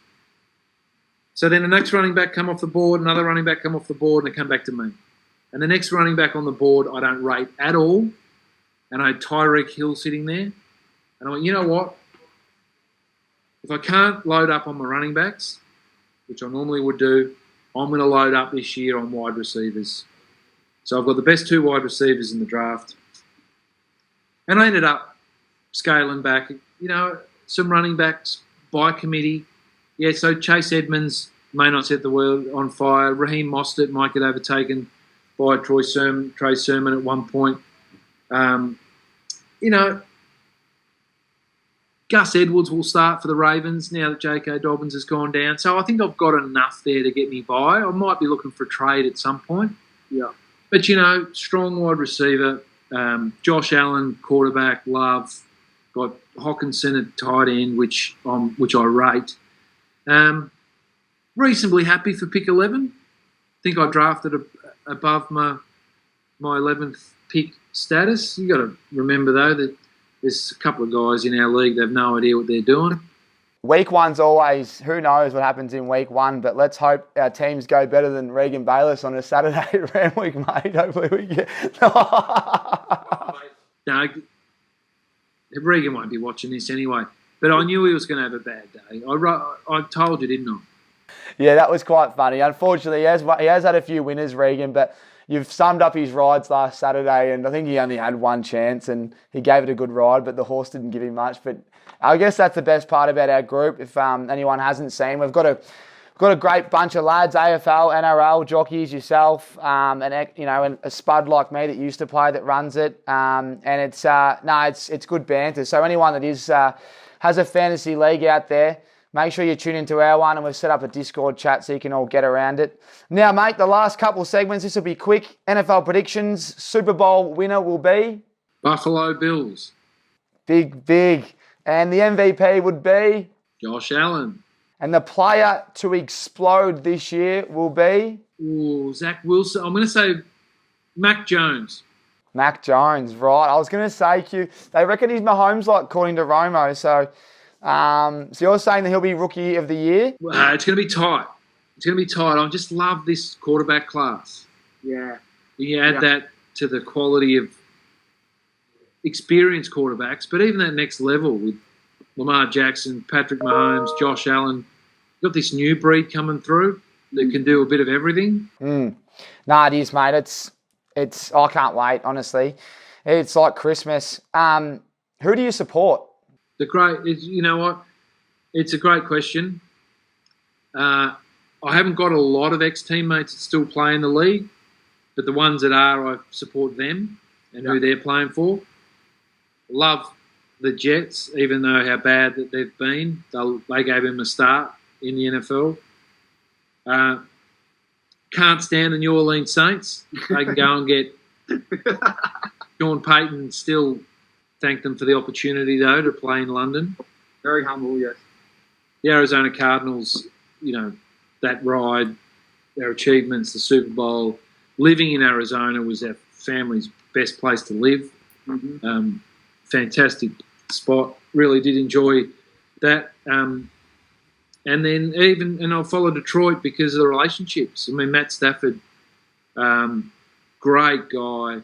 So then the next running back come off the board, another running back come off the board, and they come back to me. And the next running back on the board I don't rate at all. And I had Tyreek Hill sitting there. And I went, you know what? If I can't load up on my running backs, which I normally would do, I'm going to load up this year on wide receivers. So I've got the best 2 wide receivers in the draft. And I ended up scaling back, some running backs by committee. Yeah, so Chase Edmonds may not set the world on fire. Raheem Mostert might get overtaken by Trey Sermon at one point. Gus Edwards will start for the Ravens now that J.K. Dobbins has gone down. So I think I've got enough there to get me by. I might be looking for a trade at some point. Yeah. But, strong wide receiver. Josh Allen, quarterback, love. Got Hawkinson at tight end, which I rate. Reasonably happy for pick 11. Think I drafted above my 11th pick status. You got to remember, though, that there's a couple of guys in our league that have no idea what they're doing. Week 1's always, who knows what happens in week 1, but let's hope our teams go better than Regan Bayless on a Saturday at Randwick, mate. Hopefully we get... No, Regan won't be watching this anyway. But I knew he was going to have a bad day. I told you, didn't I? Yeah, that was quite funny. Unfortunately, he has had a few winners, Regan, but you've summed up his rides last Saturday, and I think he only had one chance, and he gave it a good ride, but the horse didn't give him much. But I guess that's the best part about our group. If anyone hasn't seen, we've got a great bunch of lads, AFL, NRL, jockeys, yourself, and a spud like me that used to play that runs it. And it's good banter. So anyone that has a fantasy league out there, make sure you tune into our one, and we've set up a Discord chat so you can all get around it. Now, mate, the last couple of segments, this will be quick. NFL predictions. Super Bowl winner will be? Buffalo Bills. Big. And the MVP would be? Josh Allen. And the player to explode this year will be? Ooh, Zach Wilson. I'm going to say Mac Jones. Mac Jones, right. I was going to say, Q, they reckon he's Mahomes, like, according to Romo. So you're saying that he'll be Rookie of the Year? It's going to be tight. I just love this quarterback class. Yeah. You add that to the quality of experienced quarterbacks, but even that next level with Lamar Jackson, Patrick Mahomes, Josh Allen, you've got this new breed coming through that can do a bit of everything. No, it is, mate. It's. I can't wait, honestly. It's like Christmas. Who do you support? You know what? It's a great question. I haven't got a lot of ex-teammates that still play in the league, but the ones that are, I support them and who they're playing for. Love the Jets, even though how bad that they've been. They gave him a start in the NFL. Can't stand the New Orleans Saints. They can go and get Sean Payton. Still thank them for the opportunity, though, to play in London. Very humble, yes. The Arizona Cardinals, that ride, their achievements, the Super Bowl. Living in Arizona was our family's best place to live. Mm-hmm. Fantastic spot. Really did enjoy that. And then I follow Detroit because of the relationships. I mean, Matt Stafford, great guy.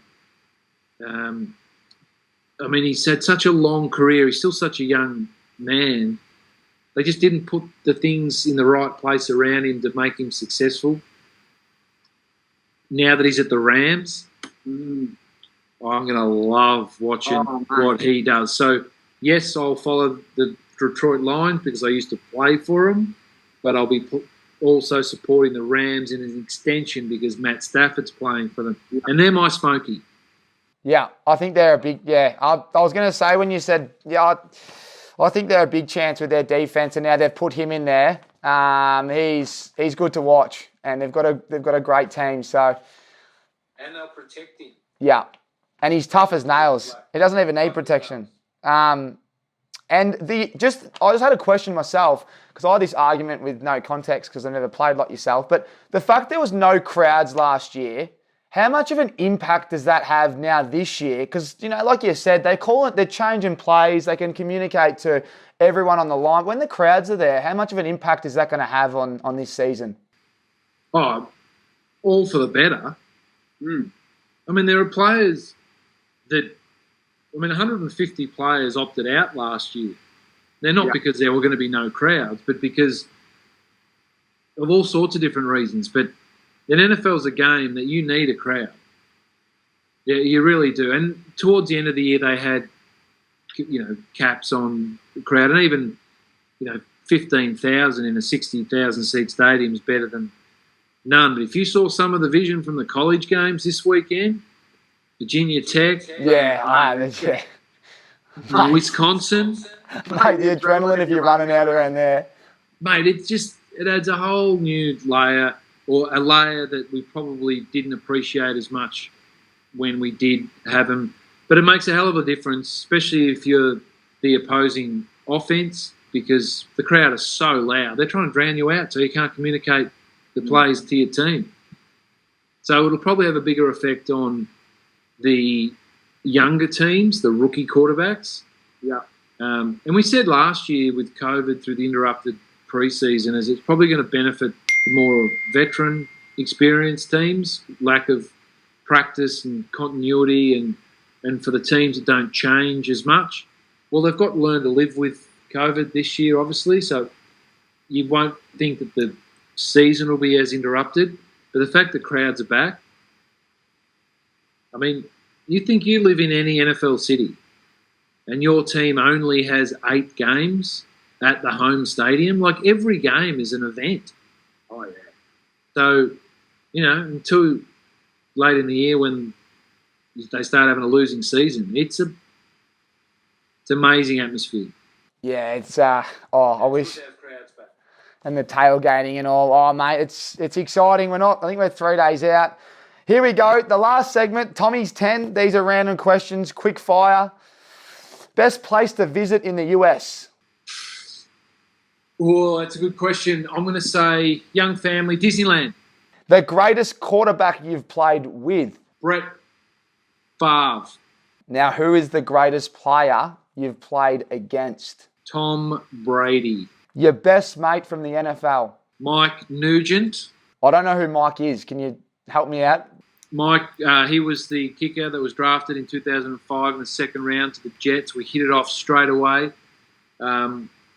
He's had such a long career. He's still such a young man. They just didn't put the things in the right place around him to make him successful. Now that he's at the Rams, I'm going to love watching what he does. So, yes, I'll follow the Detroit Lions because I used to play for them, but I'll be also supporting the Rams in an extension because Matt Stafford's playing for them. And they're my smoky. Yeah, I think they're a big, I was going to say when you said, I think they're a big chance with their defense, and now they've put him in there. He's good to watch, and they've got a great team. So, and they'll protect him. Yeah, and he's tough as nails. He doesn't even need protection. And I just had a question myself because I had this argument with no context because I never played like yourself. But the fact there was no crowds last year. How much of an impact does that have now this year? Because, like you said, they're changing plays. They can communicate to everyone on the line. When the crowds are there, how much of an impact is that going to have on this season? Oh, all for the better. I mean, there are players 150 players opted out last year. They're not because there were going to be no crowds, but because of all sorts of different reasons. But an NFL's a game that you need a crowd. Yeah, you really do. And towards the end of the year, they had, caps on the crowd, and even, 15,000 in a 60,000 seat stadium is better than none. But if you saw some of the vision from the college games this weekend, Virginia Tech, Wisconsin, mate, the adrenaline if you're running out around there, mate, it adds a whole new layer. Or a layer that we probably didn't appreciate as much when we did have them. But it makes a hell of a difference, especially if you're the opposing offense, because the crowd is so loud. They're trying to drown you out so you can't communicate the plays to your team. So it'll probably have a bigger effect on the younger teams, the rookie quarterbacks. Yeah. And we said last year with COVID through the interrupted preseason, is it's probably going to benefit the more veteran, experienced teams, lack of practice and continuity, and for the teams that don't change as much. Well, they've got to learn to live with COVID this year, obviously, so you won't think that the season will be as interrupted. But the fact that crowds are back, I mean, you think you live in any NFL city and your team only has 8 games at the home stadium, like every game is an event. Oh, yeah. So, until late in the year when they start having a losing season, it's amazing atmosphere. Yeah, it's I wish. And the tailgating and all. Oh, mate, it's exciting. I think we're 3 days out. Here we go. The last segment, Tommy's 10. These are random questions, quick fire. Best place to visit in the US? Oh, that's a good question. I'm going to say young family, Disneyland. The greatest quarterback you've played with? Brett Favre. Now, who is the greatest player you've played against? Tom Brady. Your best mate from the NFL? Mike Nugent. I don't know who Mike is. Can you help me out? Mike, he was the kicker that was drafted in 2005 in the second round to the Jets. We hit it off straight away.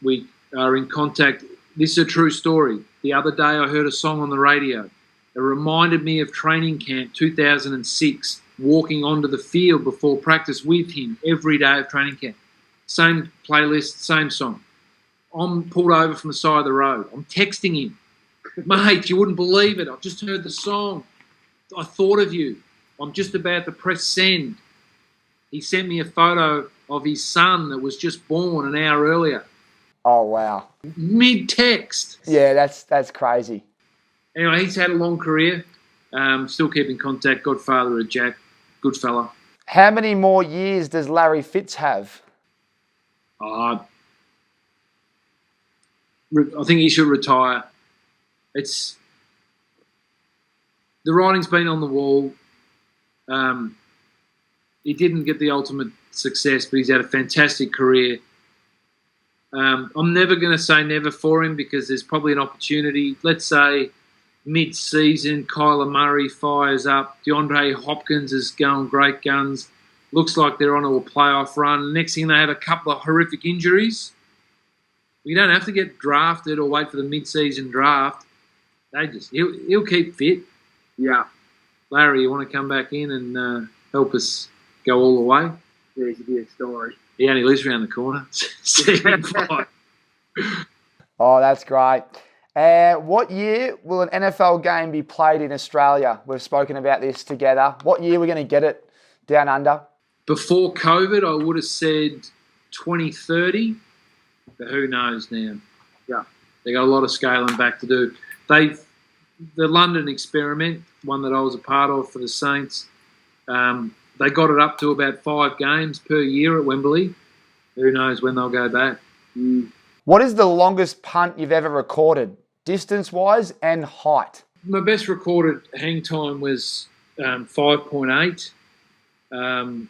We are in contact. This is a true story. The other day I heard a song on the radio. It reminded me of training camp 2006, walking onto the field before practice with him every day of training camp. Same playlist, same song. I'm pulled over from the side of the road. I'm texting him. Mate, you wouldn't believe it. I've just heard the song. I thought of you. I'm just about to press send. He sent me a photo of his son that was just born an hour earlier. Oh, wow. Mid-text. Yeah, that's crazy. Anyway, he's had a long career. Still keep in contact. Godfather of Jack. Good fella. How many more years does Larry Fitz have? I think he should retire. The writing's been on the wall. He didn't get the ultimate success, but he's had a fantastic career. I'm never going to say never for him because there's probably an opportunity. Let's say mid-season, Kyler Murray fires up. DeAndre Hopkins is going great guns. Looks like they're onto a playoff run. Next thing, they have a couple of horrific injuries. You don't have to get drafted or wait for the mid-season draft. He'll keep fit. Yeah. Larry, you want to come back in and help us go all the way? Yeah, it could be a story. He only lives around the corner. 7-5. Oh, that's great. What year will an NFL game be played in Australia? We've spoken about this together. What year are we going to get it down under? Before COVID, I would have said 2030, but who knows now? Yeah. They got a lot of scaling back to do. The London experiment, one that I was a part of for the Saints, they got it up to about 5 games per year at Wembley. Who knows when they'll go back? What is the longest punt you've ever recorded, distance-wise and height? My best recorded hang time was 5.8. And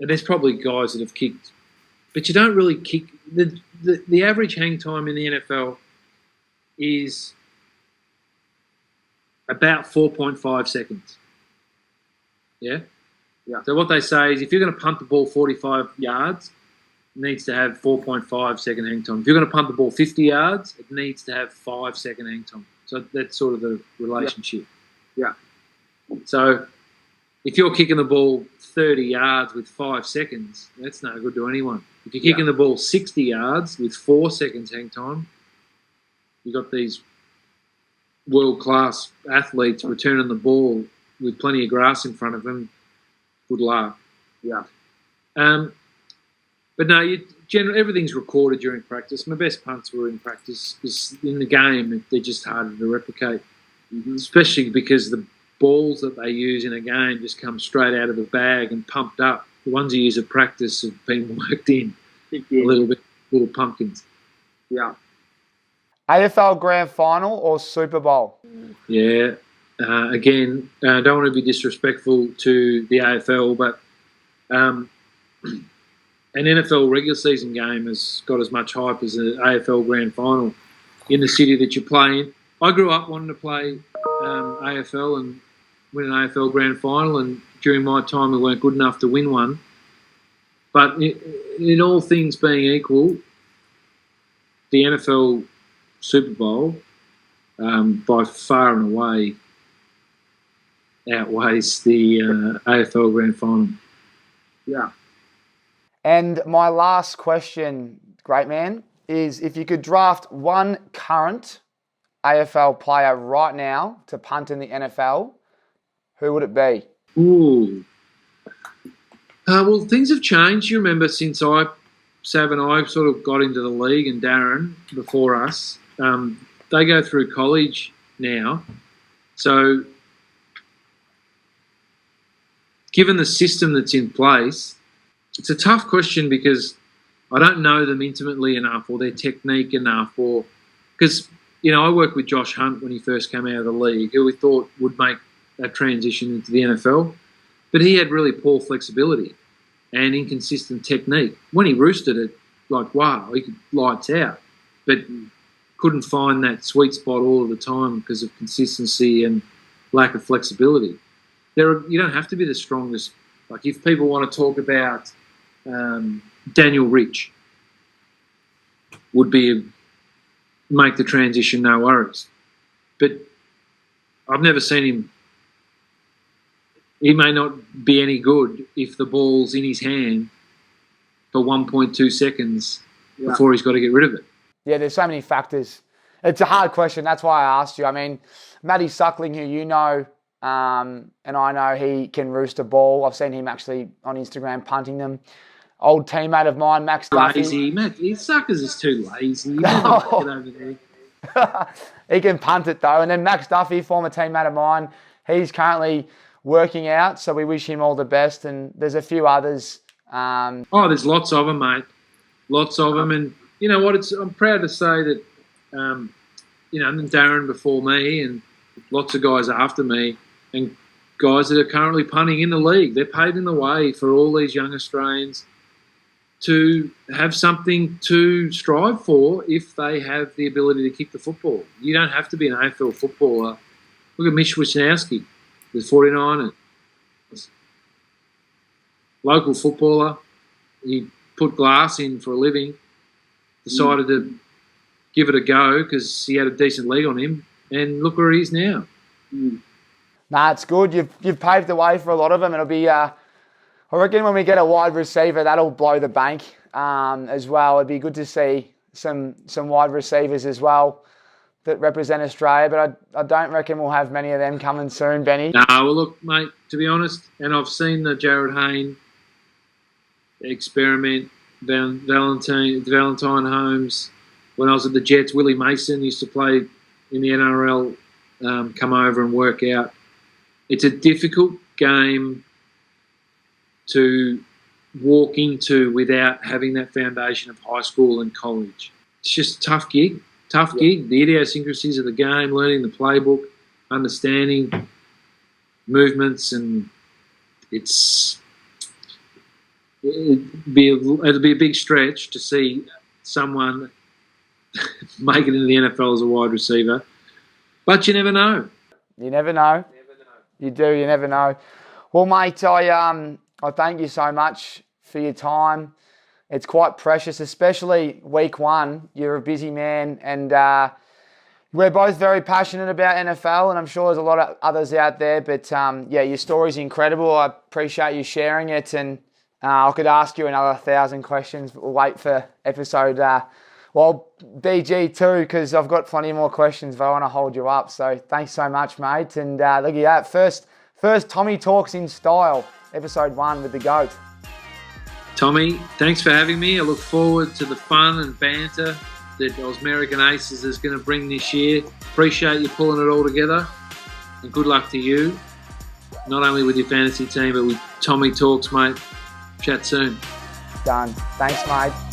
there's probably guys that have kicked, but you don't really kick. The average hang time in the NFL is about 4.5 seconds. Yeah? Yeah. So what they say is if you're going to punt the ball 45 yards, it needs to have 4.5 second hang time. If you're going to punt the ball 50 yards, it needs to have 5 second hang time. So that's sort of the relationship. Yeah. So if you're kicking the ball 30 yards with 5 seconds, that's no good to anyone. If you're kicking the ball 60 yards with 4 seconds hang time, you've got these world-class athletes returning the ball with plenty of grass in front of them. Good luck. Yeah. But no, everything's recorded during practice. My best punts were in practice because in the game, they're just harder to replicate, especially because the balls that they use in a game just come straight out of the bag and pumped up. The ones you use at practice have been worked in a little bit, little pumpkins. Yeah. AFL Grand Final or Super Bowl? Yeah. Again, I don't want to be disrespectful to the AFL, but an NFL regular season game has got as much hype as an AFL Grand Final in the city that you play in. I grew up wanting to play AFL and win an AFL Grand Final, and during my time we weren't good enough to win one. But in all things being equal, the NFL Super Bowl by far and away outweighs the AFL Grand Final. Yeah. And my last question, great man, is if you could draft one current AFL player right now to punt in the NFL, who would it be? Ooh. Well, things have changed. You remember since Sav and I sort of got into the league, and Darren before us, they go through college now. So given the system that's in place, it's a tough question because I don't know them intimately enough or their technique enough, or because, I worked with Josh Hunt when he first came out of the league, who we thought would make that transition into the NFL, but he had really poor flexibility and inconsistent technique. When he roosted it, wow, he could lights out, but couldn't find that sweet spot all of the time because of consistency and lack of flexibility. You don't have to be the strongest. Like if people want to talk about Daniel Rich, would make the transition no worries. But I've never seen him. He may not be any good if the ball's in his hand for 1.2 seconds before he's got to get rid of it. Yeah, there's so many factors. It's a hard question. That's why I asked you. I mean, Matty Suckling, who you know, and I know he can roost a ball. I've seen him actually on Instagram punting them. Old teammate of mine, Max Duffy. Lazy. Suckers is too lazy. Get over there. He can punt it though. And then Max Duffy, former teammate of mine, he's currently working out, so we wish him all the best. And there's a few others. There's lots of them, mate. Lots of them. And you know what? I'm proud to say that, and Darren before me and lots of guys after me and guys that are currently punting in the league, they're paving the way for all these young Australians to have something to strive for if they have the ability to kick the football. You don't have to be an AFL footballer. Look at Mitch Wisnowski, the 49ers. Local footballer. He put glass in for a living, decided to give it a go because he had a decent leg on him, and look where he is now. Nah, it's good. You've paved the way for a lot of them. It'll be, I reckon when we get a wide receiver, that'll blow the bank as well. It'd be good to see some wide receivers as well that represent Australia, but I don't reckon we'll have many of them coming soon, Benny. No, well, look, mate, to be honest, and I've seen the Jared Hayne experiment, Valentine Holmes. When I was at the Jets, Willie Mason used to play in the NRL, come over and work out. It's a difficult game to walk into without having that foundation of high school and college. It's just a tough gig. The idiosyncrasies of the game, learning the playbook, understanding movements, and it'll be a big stretch to see someone make it into the NFL as a wide receiver. But you never know. You never know. You do. You never know. Well, mate, I thank you so much for your time. It's quite precious, especially week one. You're a busy man, and we're both very passionate about NFL, and I'm sure there's a lot of others out there. But your story's incredible. I appreciate you sharing it, and I could ask you another 1,000 questions, but we'll wait for episode BG too, because I've got plenty more questions, but I want to hold you up. So thanks so much, mate. And look at that, first Tommy Talks in Style, episode 1 with the GOAT. Tommy, thanks for having me. I look forward to the fun and banter that American Aces is going to bring this year. Appreciate you pulling it all together, and good luck to you, not only with your fantasy team, but with Tommy Talks, mate. Chat soon. Done. Thanks, mate.